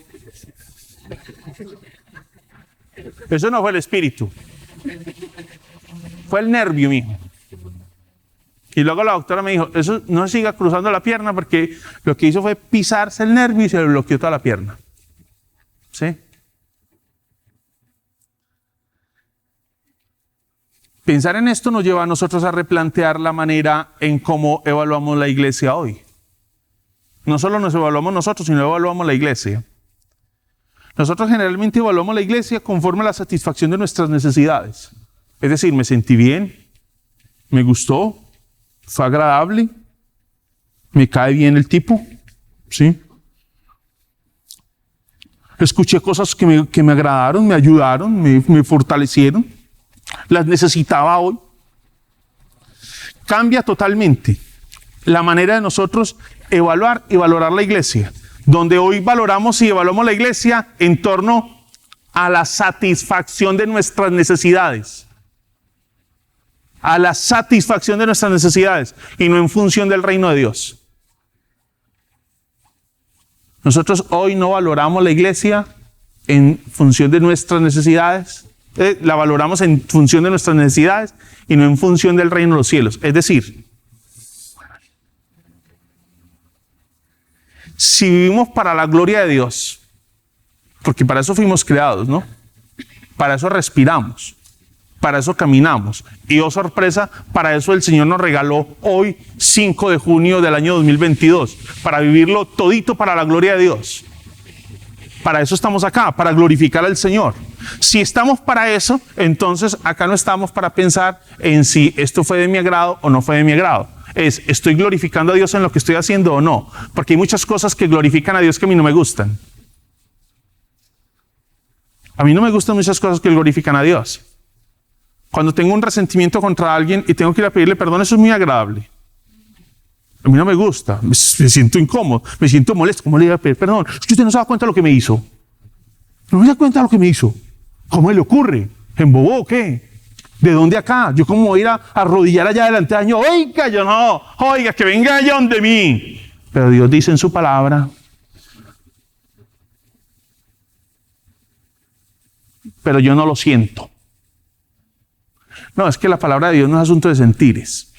Eso no fue el espíritu, fue el nervio, mijo. Y luego la doctora me dijo, eso no siga cruzando la pierna porque lo que hizo fue pisarse el nervio y se le bloqueó toda la pierna. ¿Sí? Pensar en esto nos lleva a nosotros a replantear la manera en cómo evaluamos la iglesia hoy. No solo nos evaluamos nosotros, sino evaluamos la iglesia. Nosotros generalmente evaluamos la iglesia conforme a la satisfacción de nuestras necesidades. Es decir, me sentí bien, me gustó, fue agradable, me cae bien el tipo, ¿sí? Escuché cosas que me agradaron, me ayudaron, me fortalecieron, las necesitaba hoy. Cambia totalmente la manera de nosotros evaluar y valorar la iglesia. Donde hoy valoramos y evaluamos la iglesia en torno a la satisfacción de nuestras necesidades. A la satisfacción de nuestras necesidades y no en función del reino de Dios. Nosotros hoy no valoramos la iglesia en función de nuestras necesidades. La valoramos en función de nuestras necesidades y no en función del reino de los cielos. Es decir, si vivimos para la gloria de Dios, porque para eso fuimos creados, ¿no? Para eso respiramos, para eso caminamos. Y oh sorpresa, para eso el Señor nos regaló hoy, 5 de junio del año 2022, para vivirlo todito para la gloria de Dios. Para eso estamos acá, para glorificar al Señor. Si estamos para eso, entonces acá no estamos para pensar en si esto fue de mi agrado o no fue de mi agrado. ¿Estoy glorificando a Dios en lo que estoy haciendo o no? Porque hay muchas cosas que glorifican a Dios que a mí no me gustan. A mí no me gustan muchas cosas que glorifican a Dios. Cuando tengo un resentimiento contra alguien y tengo que ir a pedirle perdón, eso es muy agradable. A mí no me gusta, me siento incómodo, me siento molesto. ¿Cómo le iba a pedir perdón? Es que usted no se da cuenta de lo que me hizo. No me da cuenta de lo que me hizo. ¿Cómo le ocurre? ¿Embobó o qué? ¿De dónde acá? Yo cómo voy a ir a arrodillar allá delante de año. Oiga, yo no. Oiga, que venga allá donde mí. Pero Dios dice en su palabra. Pero yo no lo siento. No, es que la palabra de Dios no es asunto de sentires.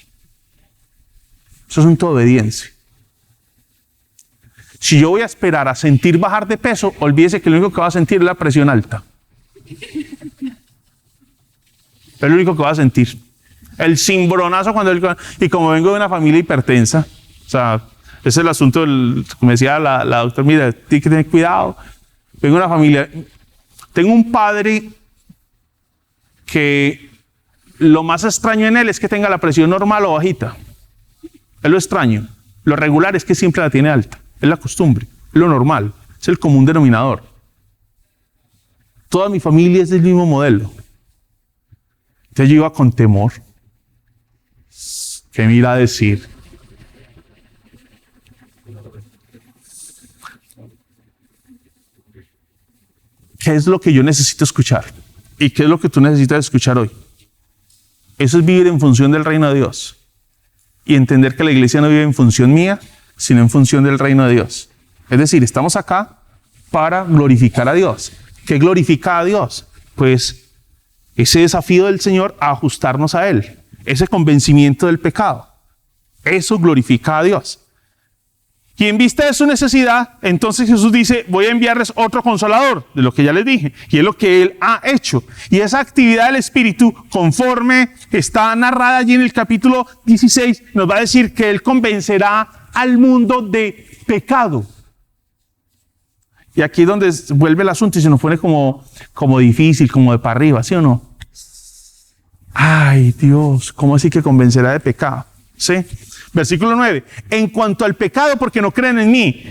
Es asunto de obediencia. Si yo voy a esperar a sentir bajar de peso, olvídese que lo único que va a sentir es la presión alta. Es lo único que va a sentir. El cimbronazo y como vengo de una familia hipertensa, o sea, ese es el asunto como decía la doctora, mira, tienes que tener cuidado. Vengo de una familia, tengo un padre que lo más extraño en él es que tenga la presión normal o bajita. Es lo extraño. Lo regular es que siempre la tiene alta. Es la costumbre, es lo normal, es el común denominador. Toda mi familia es del mismo modelo. Entonces yo iba con temor. ¿Qué me irá a decir? ¿Qué es lo que yo necesito escuchar? ¿Y qué es lo que tú necesitas escuchar hoy? Eso es vivir en función del reino de Dios. Y entender que la iglesia no vive en función mía, sino en función del reino de Dios. Es decir, estamos acá para glorificar a Dios. ¿Qué glorifica a Dios? Pues ese desafío del Señor a ajustarnos a Él. Ese convencimiento del pecado. Eso glorifica a Dios. Y en vista de su necesidad, entonces Jesús dice, voy a enviarles otro consolador, de lo que ya les dije, y es lo que Él ha hecho. Y esa actividad del Espíritu, conforme está narrada allí en el capítulo 16, nos va a decir que Él convencerá al mundo de pecado. Y aquí es donde vuelve el asunto y se nos pone como difícil, como de para arriba, ¿sí o no? Ay, Dios, ¿cómo así que convencerá de pecado? ¿Sí? Versículo 9. En cuanto al pecado, porque no creen en mí.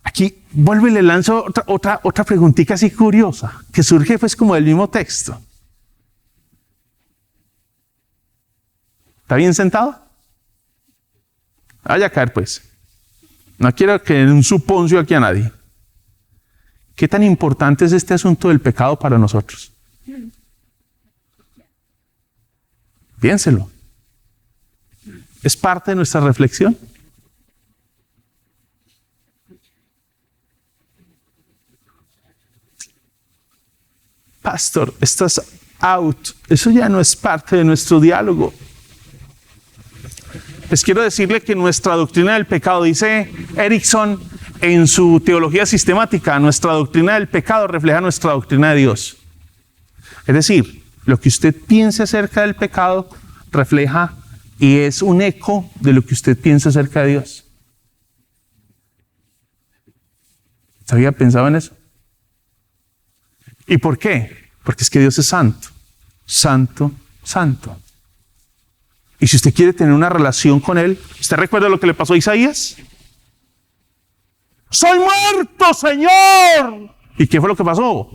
Aquí vuelve y le lanzo otra preguntita así curiosa, que surge pues como del mismo texto. ¿Está bien sentado? Vaya a caer pues. No quiero que den un suponcio aquí a nadie. ¿Qué tan importante es este asunto del pecado para nosotros? Piénselo. ¿Es parte de nuestra reflexión? Pastor, estás out. Eso ya no es parte de nuestro diálogo. Les quiero decirle que nuestra doctrina del pecado, dice Erickson en su teología sistemática, nuestra doctrina del pecado refleja nuestra doctrina de Dios. Es decir, lo que usted piense acerca del pecado refleja y es un eco de lo que usted piensa acerca de Dios. ¿Se había pensado en eso? ¿Y por qué? Porque es que Dios es santo, santo, santo. Y si usted quiere tener una relación con Él, ¿usted recuerda lo que le pasó a Isaías? ¡Soy muerto, Señor! ¿Y qué fue lo que pasó?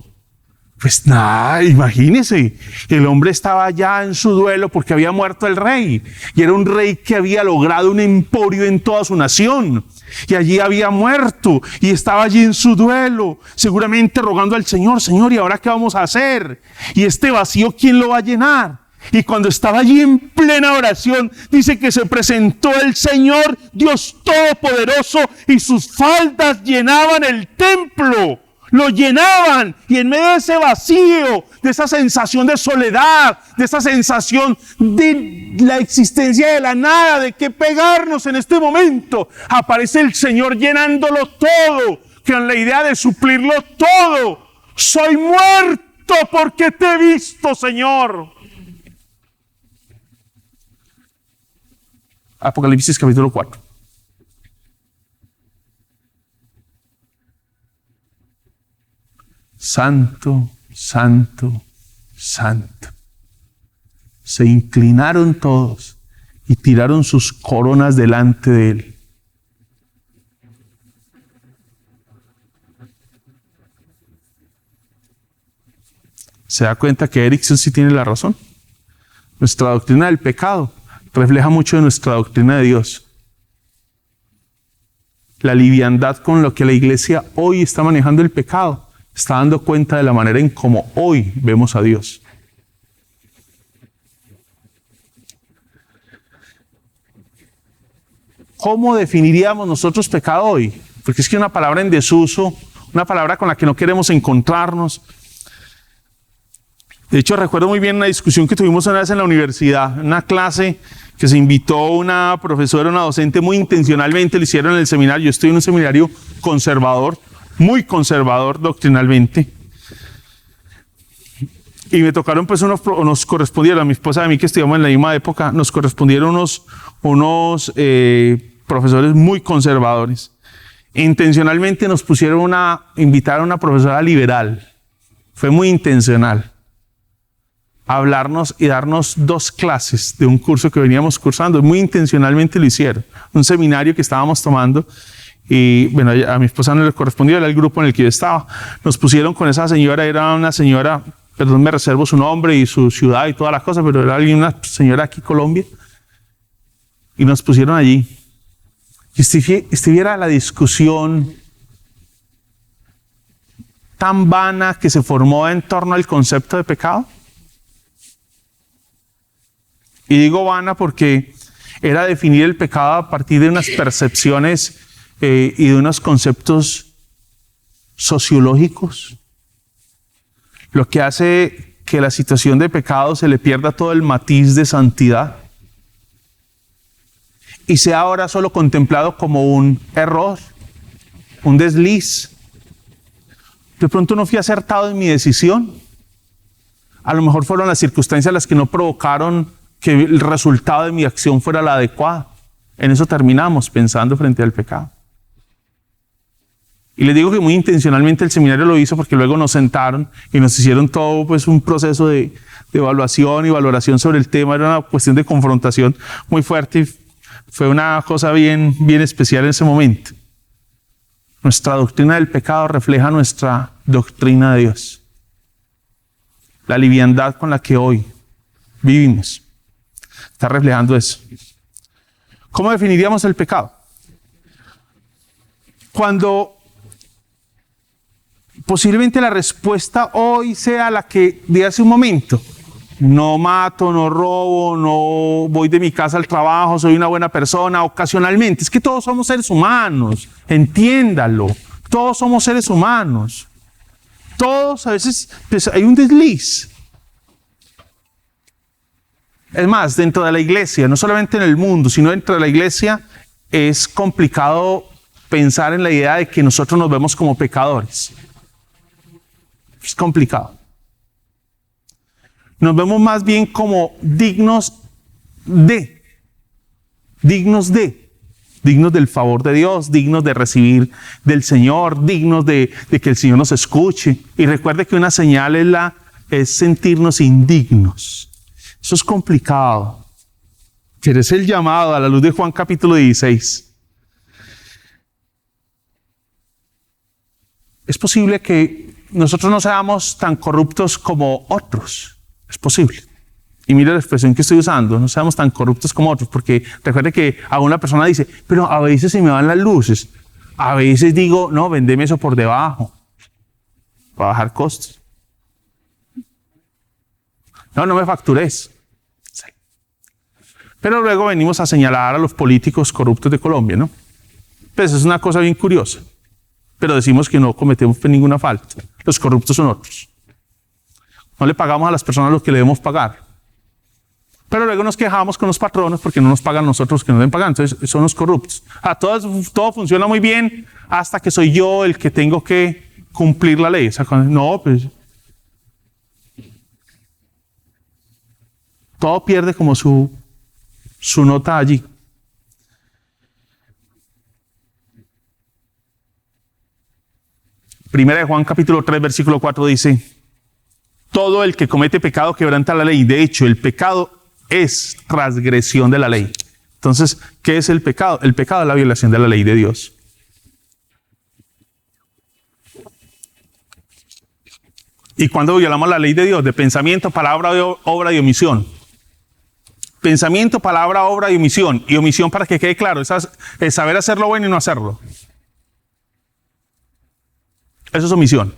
Pues nada, imagínese, el hombre estaba ya en su duelo porque había muerto el rey. Y era un rey que había logrado un emporio en toda su nación. Y allí había muerto y estaba allí en su duelo, seguramente rogando al Señor, Señor, ¿y ahora qué vamos a hacer? Y este vacío, ¿quién lo va a llenar? Y cuando estaba allí en plena oración, dice que se presentó el Señor, Dios Todopoderoso, y sus faldas llenaban el templo. Lo llenaban, y en medio de ese vacío, de esa sensación de soledad, de esa sensación de la existencia de la nada, de qué pegarnos en este momento, aparece el Señor llenándolo todo, con la idea de suplirlo todo. Soy muerto, porque te he visto, Señor. Apocalipsis capítulo 4. Santo, santo, santo. Se inclinaron todos y tiraron sus coronas delante de él. ¿Se da cuenta que Erickson sí tiene la razón? Nuestra doctrina del pecado refleja mucho de nuestra doctrina de Dios. La liviandad con lo que la iglesia hoy está manejando el pecado está dando cuenta de la manera en cómo hoy vemos a Dios. ¿Cómo definiríamos nosotros pecado hoy? Porque es que una palabra en desuso, una palabra con la que no queremos encontrarnos. De hecho, recuerdo muy bien una discusión que tuvimos una vez en la universidad, en una clase que se invitó una profesora, una docente, muy intencionalmente, lo hicieron en el seminario. Yo estoy en un seminario conservador, muy conservador doctrinalmente. Y me tocaron, pues, nos correspondieron, a mi esposa y a mí, que estudiamos en la misma época, nos correspondieron unos profesores muy conservadores. Intencionalmente nos invitaron a una profesora liberal. Fue muy intencional. Hablarnos y darnos 2 clases de un curso que veníamos cursando. Muy intencionalmente lo hicieron. Un seminario que estábamos tomando. Y bueno, a mi esposa no le correspondió, era el grupo en el que yo estaba. Nos pusieron con esa señora, era una señora, perdón, me reservo su nombre y su ciudad y todas las cosas, pero era una señora aquí en Colombia. Y nos pusieron allí. Y estuviera la discusión tan vana que se formó en torno al concepto de pecado. Y digo vana porque era definir el pecado a partir de unas percepciones y de unos conceptos sociológicos. Lo que hace que la situación de pecado se le pierda todo el matiz de santidad y sea ahora solo contemplado como un error, un desliz. De pronto no fui acertado en mi decisión. A lo mejor fueron las circunstancias las que no provocaron que el resultado de mi acción fuera la adecuada. En eso terminamos pensando frente al pecado. Y les digo que muy intencionalmente el seminario lo hizo porque luego nos sentaron y nos hicieron todo, pues, un proceso de evaluación y valoración sobre el tema. Era una cuestión de confrontación muy fuerte y fue una cosa bien especial en ese momento. Nuestra doctrina del pecado refleja nuestra doctrina de Dios. La liviandad con la que hoy vivimos está reflejando eso. ¿Cómo definiríamos el pecado? Cuando posiblemente la respuesta hoy sea la que di hace un momento. No mato, no robo, no voy de mi casa al trabajo, soy una buena persona ocasionalmente. Es que todos somos seres humanos, entiéndalo. Todos somos seres humanos. Todos, a veces, pues, hay un desliz. Es más, dentro de la iglesia, no solamente en el mundo, sino dentro de la iglesia, es complicado pensar en la idea de que nosotros nos vemos como pecadores. Es complicado. Nos vemos más bien como dignos del favor de Dios, dignos de recibir del Señor, dignos de que el Señor nos escuche. Y recuerde que una señal es sentirnos indignos. Eso es complicado. Pero es el llamado a la luz de Juan capítulo 16. Es posible que nosotros no seamos tan corruptos como otros. Es posible. Y mire la expresión que estoy usando, no seamos tan corruptos como otros, porque recuerde que a una persona dice, pero a veces se me van las luces. A veces digo, no, vendeme eso por debajo, para bajar costos. No me factures. Sí. Pero luego venimos a señalar a los políticos corruptos de Colombia, ¿no? Pues es una cosa bien curiosa. Pero decimos que no cometemos ninguna falta. Los corruptos son otros. No le pagamos a las personas lo que le debemos pagar. Pero luego nos quejamos con los patronos porque no nos pagan nosotros que nos deben pagar. Entonces son los corruptos. Todo funciona muy bien hasta que soy yo el que tengo que cumplir la ley. O sea, no, pues Todo pierde como su nota allí. Primera de Juan capítulo 3 versículo 4 dice: todo el que comete pecado quebranta la ley. De hecho, el pecado es transgresión de la ley. Entonces, ¿qué es el pecado? El pecado es la violación de la ley de Dios. ¿Y cuándo violamos la ley de Dios? De pensamiento, palabra, obra y omisión. Pensamiento, palabra, obra y omisión. Y omisión, para que quede claro, es saber hacer lo bueno y no hacerlo. Eso es omisión.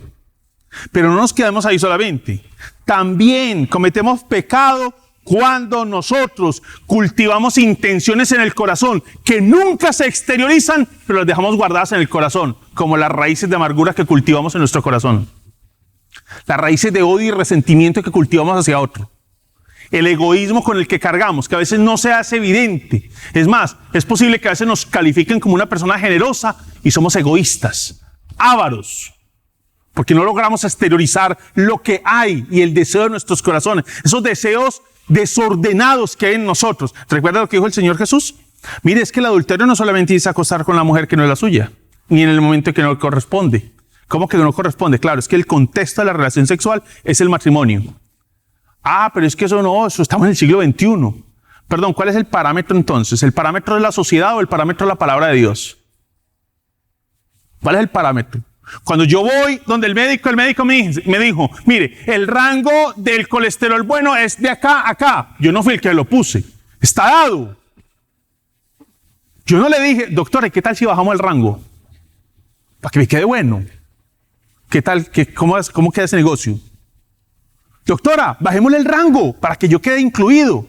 Pero no nos quedamos ahí solamente. También cometemos pecado cuando nosotros cultivamos intenciones en el corazón que nunca se exteriorizan, pero las dejamos guardadas en el corazón, como las raíces de amargura que cultivamos en nuestro corazón. Las raíces de odio y resentimiento que cultivamos hacia otro. El egoísmo con el que cargamos, que a veces no se hace evidente. Es más, es posible que a veces nos califiquen como una persona generosa y somos egoístas, ávaros, porque no logramos exteriorizar lo que hay y el deseo de nuestros corazones. Esos deseos desordenados que hay en nosotros. ¿Recuerda lo que dijo el Señor Jesús? Mire, es que el adulterio no solamente dice acostar con la mujer que no es la suya, ni en el momento que no corresponde. ¿Cómo que no corresponde? Claro, es que el contexto de la relación sexual es el matrimonio. Ah, pero es que eso estamos en el siglo XXI. Perdón, ¿cuál es el parámetro entonces? ¿El parámetro de la sociedad o el parámetro de la palabra de Dios? ¿Cuál es el parámetro? Cuando yo voy donde el médico me dijo, mire, el rango del colesterol bueno es de acá a acá. Yo no fui el que lo puse. Está dado. Yo no le dije, doctora, ¿qué tal si bajamos el rango? Para que me quede bueno. ¿Qué tal? ¿Cómo queda ese negocio? Doctora, bajémosle el rango para que yo quede incluido.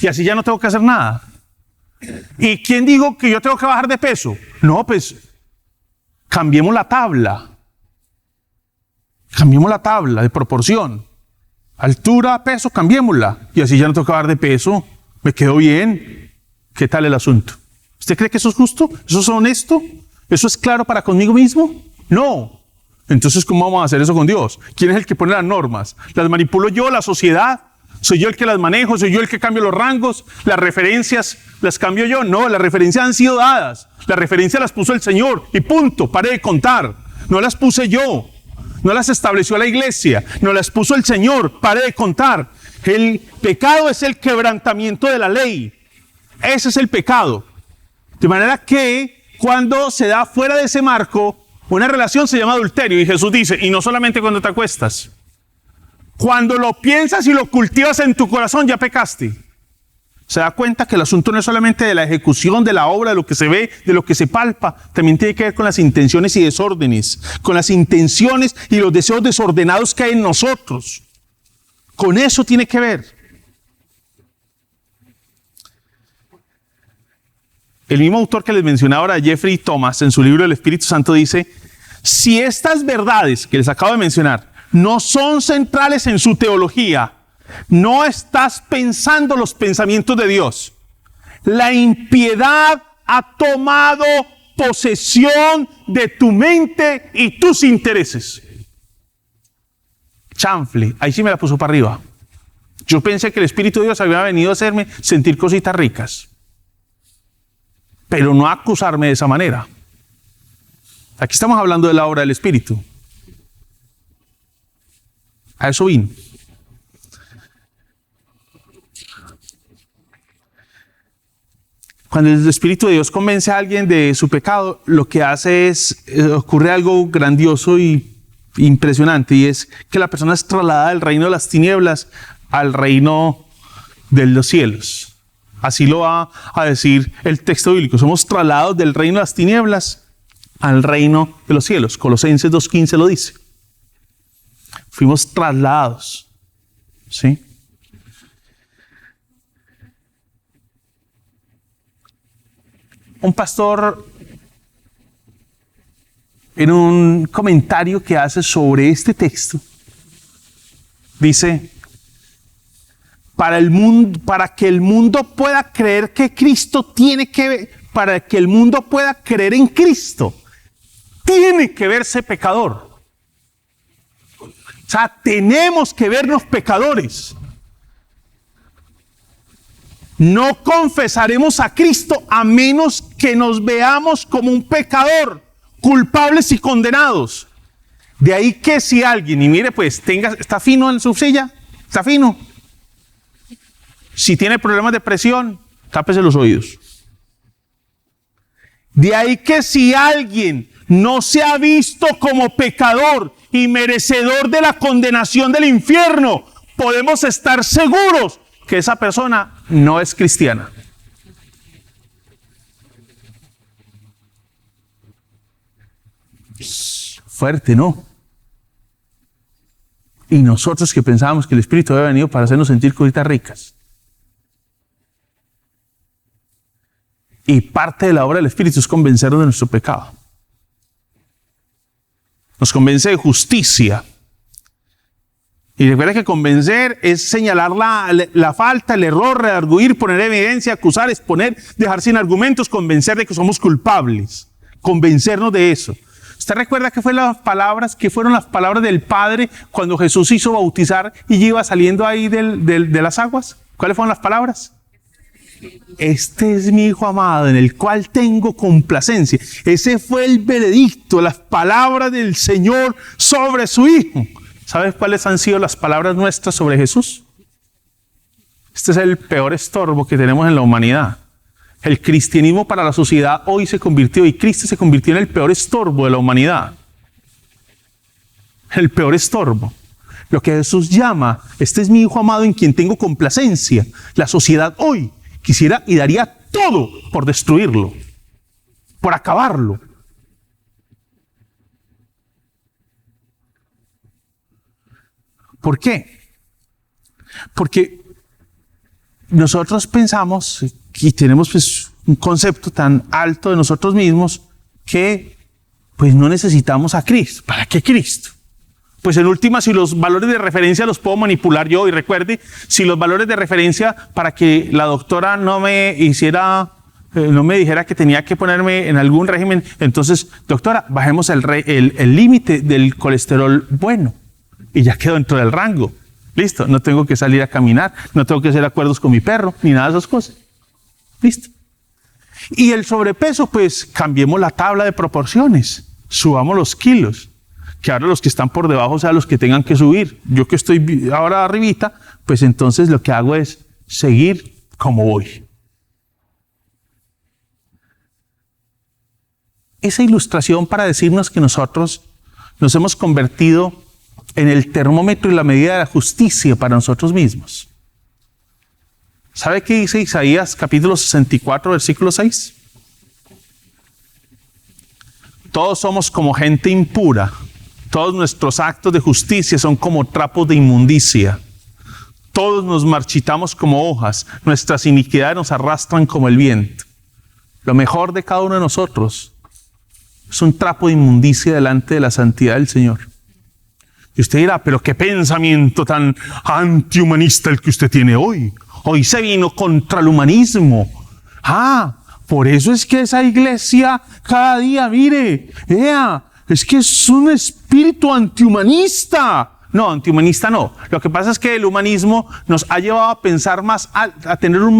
Y así ya no tengo que hacer nada. ¿Y quién dijo que yo tengo que bajar de peso? No, pues cambiemos la tabla. Cambiemos la tabla de proporción. Altura, peso, cambiémosla. Y así ya no tengo que bajar de peso. Me quedo bien. ¿Qué tal el asunto? ¿Usted cree que eso es justo? ¿Eso es honesto? ¿Eso es claro para conmigo mismo? No. Entonces, ¿cómo vamos a hacer eso con Dios? ¿Quién es el que pone las normas? ¿Las manipulo yo, la sociedad? ¿Soy yo el que las manejo? ¿Soy yo el que cambio los rangos? ¿Las referencias las cambio yo? No, las referencias han sido dadas. Las referencias las puso el Señor y punto, pare de contar. No las puse yo, no las estableció la iglesia, no las puso el Señor, pare de contar. El pecado es el quebrantamiento de la ley. Ese es el pecado. De manera que cuando se da fuera de ese marco, una relación se llama adulterio. Y Jesús dice, y no solamente cuando te acuestas. Cuando lo piensas y lo cultivas en tu corazón, ya pecaste. Se da cuenta que el asunto no es solamente de la ejecución, de la obra, de lo que se ve, de lo que se palpa. También tiene que ver con las intenciones y desórdenes. Con las intenciones y los deseos desordenados que hay en nosotros. Con eso tiene que ver. El mismo autor que les mencionaba ahora, Jeffrey Thomas, en su libro El Espíritu Santo dice, si estas verdades que les acabo de mencionar no son centrales en su teología, no estás pensando los pensamientos de Dios. La impiedad ha tomado posesión de tu mente y tus intereses. Chanfle, ahí sí me la puso para arriba. Yo pensé que el Espíritu de Dios había venido a hacerme sentir cositas ricas. Pero no acusarme de esa manera. Aquí estamos hablando de la obra del Espíritu. A eso vino. Cuando el Espíritu de Dios convence a alguien de su pecado, lo que hace es, ocurre algo grandioso y impresionante, y es que la persona es trasladada del reino de las tinieblas al reino de los cielos. Así lo va a decir el texto bíblico. Somos trasladados del reino de las tinieblas al reino de los cielos. Colosenses 2:15 lo dice. Fuimos trasladados. ¿Sí? Un pastor, en un comentario que hace sobre este texto, dice: para que el mundo pueda creer que Cristo para que el mundo pueda creer en Cristo, tiene que verse pecador. O sea, tenemos que vernos pecadores. no confesaremos a Cristo a menos que nos veamos como un pecador, culpables y condenados. De ahí que si alguien, y mire pues, está fino en su silla, está fino. Si tiene problemas de presión, tápese los oídos. De ahí que si alguien no se ha visto como pecador y merecedor de la condenación del infierno, podemos estar seguros que esa persona no es cristiana. Fuerte, ¿no? Y nosotros que pensábamos que el Espíritu había venido para hacernos sentir cositas ricas. Y parte de la obra del Espíritu es convencernos de nuestro pecado. Nos convence de justicia. Y recuerda que convencer es señalar la falta, el error, redarguir, poner evidencia, acusar, exponer, dejar sin argumentos, convencer de que somos culpables. Convencernos de eso. ¿Usted recuerda qué fueron las palabras del Padre cuando Jesús hizo bautizar y iba saliendo ahí de las aguas? ¿Cuáles fueron las palabras? Este es mi Hijo amado en el cual tengo complacencia. Ese fue el veredicto, las palabras del Señor sobre su Hijo. ¿Sabes cuáles han sido las palabras nuestras sobre Jesús? Este es el peor estorbo que tenemos en la humanidad. El cristianismo para la sociedad hoy se convirtió, y Cristo se convirtió en el peor estorbo de la humanidad. El peor estorbo. Lo que Jesús llama, este es mi Hijo amado en quien tengo complacencia. La sociedad hoy quisiera y daría todo por destruirlo, por acabarlo. ¿Por qué? Porque nosotros pensamos y tenemos pues un concepto tan alto de nosotros mismos que pues no necesitamos a Cristo. ¿Para qué Cristo? Pues en última, si los valores de referencia los puedo manipular yo, y recuerde, si los valores de referencia para que la doctora no me dijera que tenía que ponerme en algún régimen, entonces, doctora, bajemos el límite del colesterol bueno. Y ya quedo dentro del rango. Listo, no tengo que salir a caminar, no tengo que hacer acuerdos con mi perro, ni nada de esas cosas. Listo. Y el sobrepeso, pues cambiemos la tabla de proporciones, subamos los kilos, que ahora los que están por debajo sean los que tengan que subir. Yo que estoy ahora arribita, pues entonces lo que hago es seguir como voy. Esa ilustración para decirnos que nosotros nos hemos convertido en el termómetro y la medida de la justicia para nosotros mismos. ¿Sabe qué dice Isaías capítulo 64, versículo 6? Todos somos como gente impura. Todos nuestros actos de justicia son como trapos de inmundicia. Todos nos marchitamos como hojas. Nuestras iniquidades nos arrastran como el viento. Lo mejor de cada uno de nosotros es un trapo de inmundicia delante de la santidad del Señor. Y usted dirá, pero qué pensamiento tan antihumanista el que usted tiene hoy. Hoy se vino contra el humanismo. Por eso es que esa iglesia cada día, mire, es que es un espíritu antihumanista. No, antihumanista no. Lo que pasa es que el humanismo nos ha llevado a pensar a tener un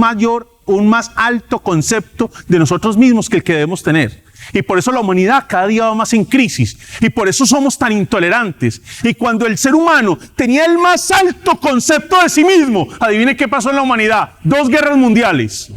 más alto concepto de nosotros mismos que el que debemos tener. Y por eso la humanidad cada día va más en crisis. Y por eso somos tan intolerantes. Y cuando el ser humano tenía el más alto concepto de sí mismo, adivine qué pasó en la humanidad: 2 guerras mundiales.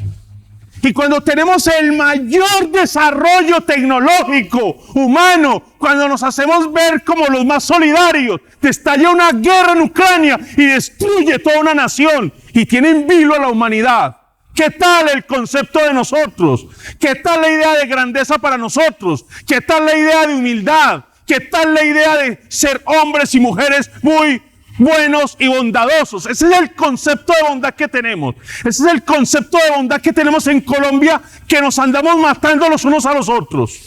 Y cuando tenemos el mayor desarrollo tecnológico humano, cuando nos hacemos ver como los más solidarios, estalla una guerra en Ucrania y destruye toda una nación y tiene en vilo a la humanidad. ¿Qué tal el concepto de nosotros? ¿Qué tal la idea de grandeza para nosotros? ¿Qué tal la idea de humildad? ¿Qué tal la idea de ser hombres y mujeres muy buenos y bondadosos? Ese es el concepto de bondad que tenemos. Ese es el concepto de bondad que tenemos en Colombia, que nos andamos matando los unos a los otros.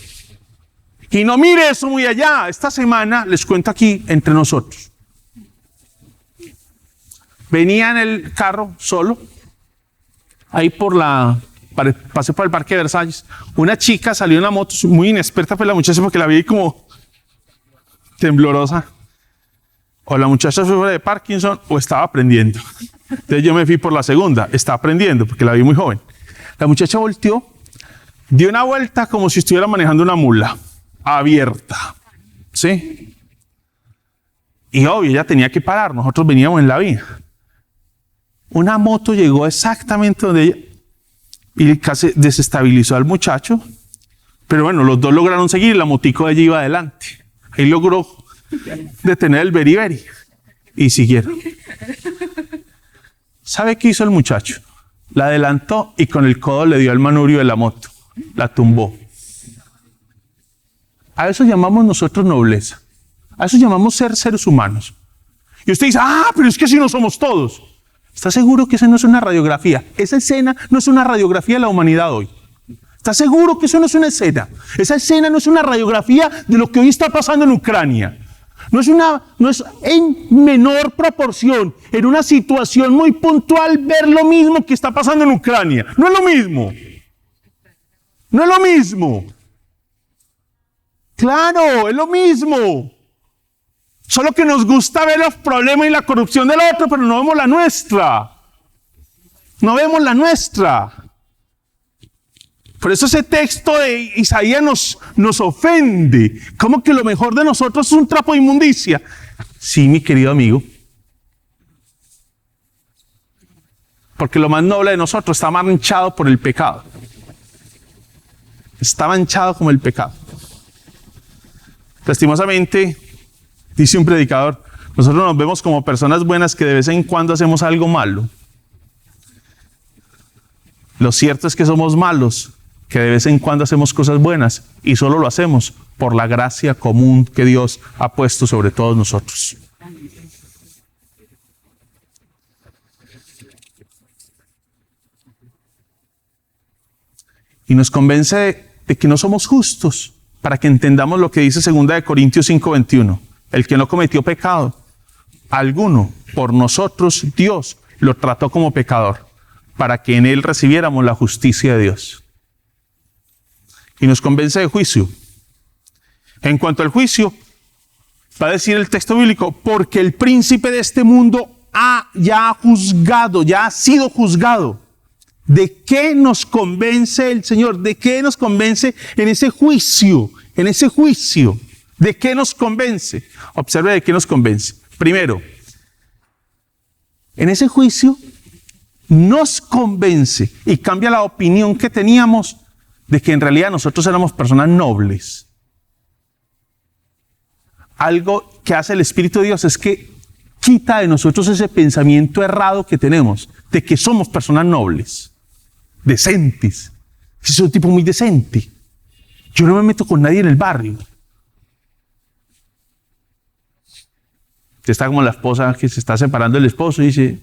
Y no mire eso muy allá. Esta semana, les cuento aquí entre nosotros, venía en el carro solo, ahí pasé por el Parque de Versalles. Una chica salió en la moto, muy inexperta fue la muchacha porque la vi como temblorosa. O la muchacha sufre de Parkinson o estaba aprendiendo. Entonces yo me fui por la segunda, está aprendiendo porque la vi muy joven. La muchacha volteó, dio una vuelta como si estuviera manejando una mula abierta, ¿sí? Y obvio, ella tenía que parar, nosotros veníamos en la vía. Una moto llegó exactamente donde ella y casi desestabilizó al muchacho, pero bueno, los dos lograron seguir, la motico de ella iba adelante. Ahí logró detener el beriberi y siguieron. ¿Sabe qué hizo el muchacho? La adelantó y con el codo le dio al manubrio de la moto, la tumbó. A eso llamamos nosotros nobleza. A eso llamamos ser seres humanos. Y usted dice, pero es que si no somos todos. ¿Está seguro que esa no es una radiografía? Esa escena no es una radiografía de la humanidad hoy. ¿Está seguro que eso no es una escena? Esa escena no es una radiografía de lo que hoy está pasando en Ucrania. No es en menor proporción, en una situación muy puntual, ver lo mismo que está pasando en Ucrania. No es lo mismo. No es lo mismo. Claro, es lo mismo. Solo que nos gusta ver los problemas y la corrupción del otro, pero no vemos la nuestra. No vemos la nuestra. Por eso ese texto de Isaías nos ofende. ¿Cómo que lo mejor de nosotros es un trapo de inmundicia? Sí, mi querido amigo. Porque lo más noble de nosotros está manchado por el pecado. Está manchado como el pecado. Lastimosamente, dice un predicador, nosotros nos vemos como personas buenas que de vez en cuando hacemos algo malo. Lo cierto es que somos malos, que de vez en cuando hacemos cosas buenas y solo lo hacemos por la gracia común que Dios ha puesto sobre todos nosotros. Y nos convence de que no somos justos, para que entendamos lo que dice 2 Corintios 5:21. El que no cometió pecado alguno, por nosotros Dios lo trató como pecador, para que en él recibiéramos la justicia de Dios. Y nos convence de juicio. En cuanto al juicio, va a decir el texto bíblico, porque el príncipe de este mundo ya ha sido juzgado. ¿De qué nos convence el Señor? ¿De qué nos convence en ese juicio? En ese juicio. ¿De qué nos convence? Observe de qué nos convence. Primero, en ese juicio nos convence y cambia la opinión que teníamos de que en realidad nosotros éramos personas nobles. Algo que hace el Espíritu de Dios es que quita de nosotros ese pensamiento errado que tenemos de que somos personas nobles, decentes. Yo soy un tipo muy decente. Yo no me meto con nadie en el barrio. Está como la esposa que se está separando del esposo y dice, el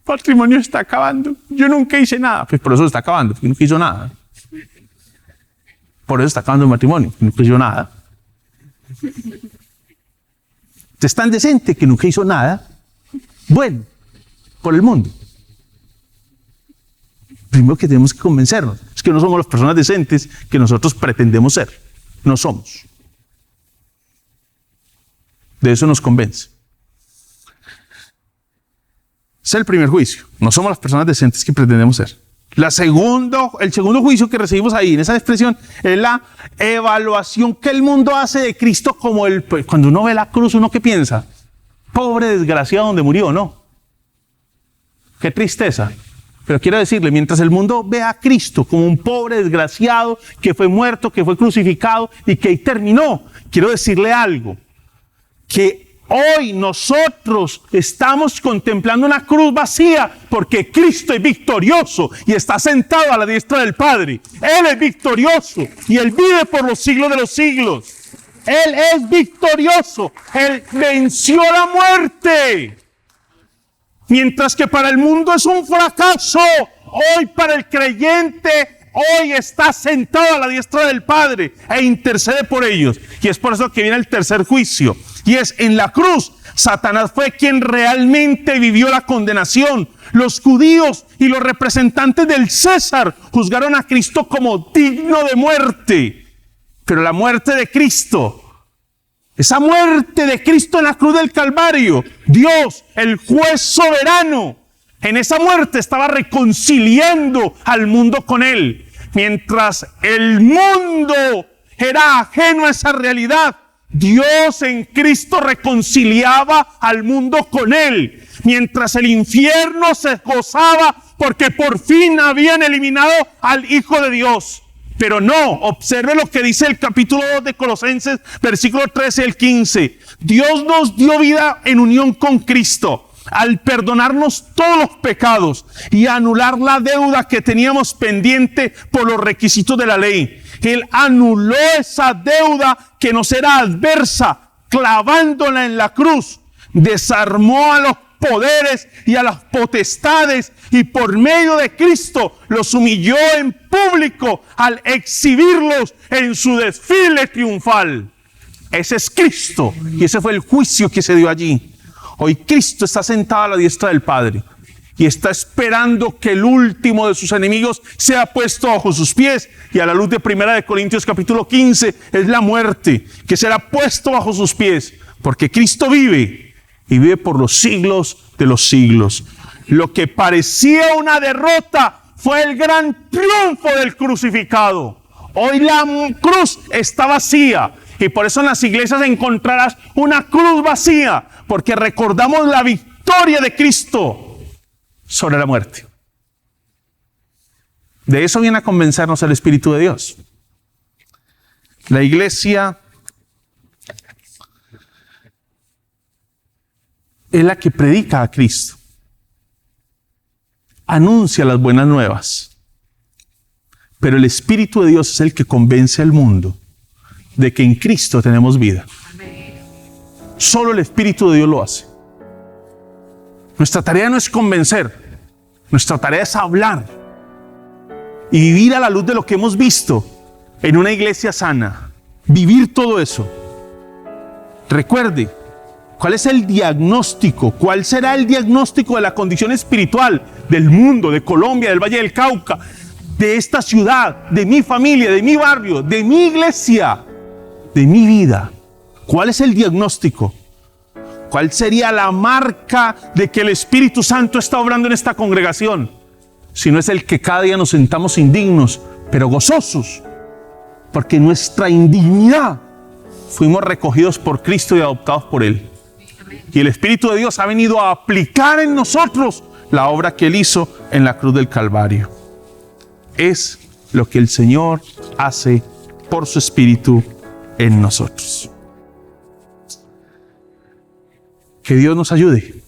matrimonio está acabando. Yo nunca hice nada. Pues por eso se está acabando, porque nunca hizo nada. Por eso está acabando el matrimonio, porque nunca hizo nada. Es tan decente que nunca hizo nada. Bueno, por el mundo. Primero que tenemos que convencernos es que no somos las personas decentes que nosotros pretendemos ser. No somos. De eso nos convence. Es el primer juicio. No somos las personas decentes que pretendemos ser. El segundo juicio que recibimos ahí, en esa expresión, es la evaluación que el mundo hace de Cristo como cuando uno ve la cruz, ¿uno qué piensa? Pobre desgraciado donde murió, ¿no? Qué tristeza. Pero quiero decirle, mientras el mundo ve a Cristo como un pobre desgraciado que fue muerto, que fue crucificado y que ahí terminó, quiero decirle algo. Que hoy nosotros estamos contemplando una cruz vacía porque Cristo es victorioso y está sentado a la diestra del Padre. Él es victorioso y Él vive por los siglos de los siglos. Él es victorioso. Él venció la muerte. Mientras que para el mundo es un fracaso, hoy para el creyente, hoy está sentado a la diestra del Padre e intercede por ellos. Y es por eso que viene el tercer juicio. Y es en la cruz, Satanás fue quien realmente vivió la condenación. Los judíos y los representantes del César juzgaron a Cristo como digno de muerte. Pero la muerte de Cristo Esa muerte de Cristo en la cruz del Calvario, Dios, el juez soberano, en esa muerte estaba reconciliando al mundo con Él. Mientras el mundo era ajeno a esa realidad, Dios en Cristo reconciliaba al mundo con Él. Mientras el infierno se gozaba porque por fin habían eliminado al Hijo de Dios. Pero no, observe lo que dice el capítulo 2 de Colosenses, versículo 13 al 15. Dios nos dio vida en unión con Cristo, al perdonarnos todos los pecados y anular la deuda que teníamos pendiente por los requisitos de la ley. Él anuló esa deuda que nos era adversa, clavándola en la cruz. Desarmó a los poderes y a las potestades, y por medio de Cristo los humilló en público al exhibirlos en su desfile triunfal. Ese es Cristo, y ese fue el juicio que se dio allí. Hoy Cristo está sentado a la diestra del Padre y está esperando que el último de sus enemigos sea puesto bajo sus pies, y a la luz de 1 Corintios capítulo 15 es la muerte que será puesto bajo sus pies, porque Cristo vive y vive por los siglos de los siglos. Lo que parecía una derrota fue el gran triunfo del crucificado. Hoy la cruz está vacía, y por eso en las iglesias encontrarás una cruz vacía, porque recordamos la victoria de Cristo sobre la muerte. De eso viene a convencernos el Espíritu de Dios. La iglesia es la que predica a Cristo, anuncia las buenas nuevas, pero el Espíritu de Dios es el que convence al mundo de que en Cristo tenemos vida. Solo el Espíritu de Dios lo hace. Nuestra tarea no es convencer, nuestra tarea es hablar y vivir a la luz de lo que hemos visto en una iglesia sana. Vivir todo eso. Recuerde, ¿cuál es el diagnóstico? ¿Cuál será el diagnóstico de la condición espiritual del mundo, de Colombia, del Valle del Cauca, de esta ciudad, de mi familia, de mi barrio, de mi iglesia, de mi vida? ¿Cuál es el diagnóstico? ¿Cuál sería la marca de que el Espíritu Santo está obrando en esta congregación? Si no es el que cada día nos sentamos indignos, pero gozosos, porque nuestra indignidad fuimos recogidos por Cristo y adoptados por Él. Y el Espíritu de Dios ha venido a aplicar en nosotros la obra que Él hizo en la cruz del Calvario. Es lo que el Señor hace por su Espíritu en nosotros. Que Dios nos ayude.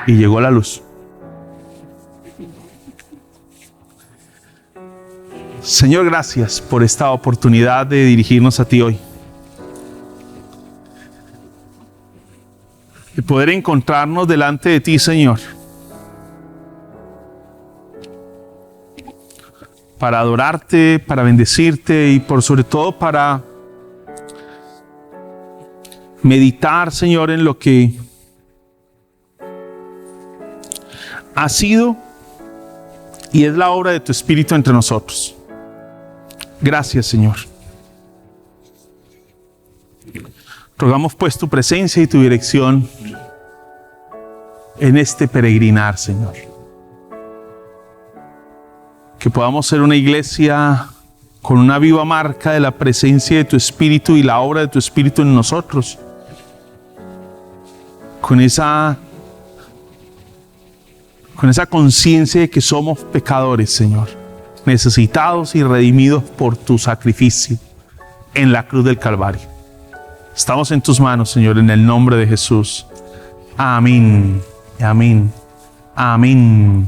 Y llegó la luz. Señor, gracias por esta oportunidad de dirigirnos a ti hoy. De poder encontrarnos delante de ti, Señor, para adorarte, para bendecirte y por sobre todo para meditar, Señor, en lo que ha sido y es la obra de tu Espíritu entre nosotros. Gracias, Señor. Rogamos pues tu presencia y tu dirección en este peregrinar, Señor. Que podamos ser una iglesia con una viva marca de la presencia de tu Espíritu y la obra de tu Espíritu en nosotros. Con esa conciencia de que somos pecadores, Señor, necesitados y redimidos por tu sacrificio en la cruz del Calvario. Estamos en tus manos, Señor, en el nombre de Jesús. Amén. Amén. Amén.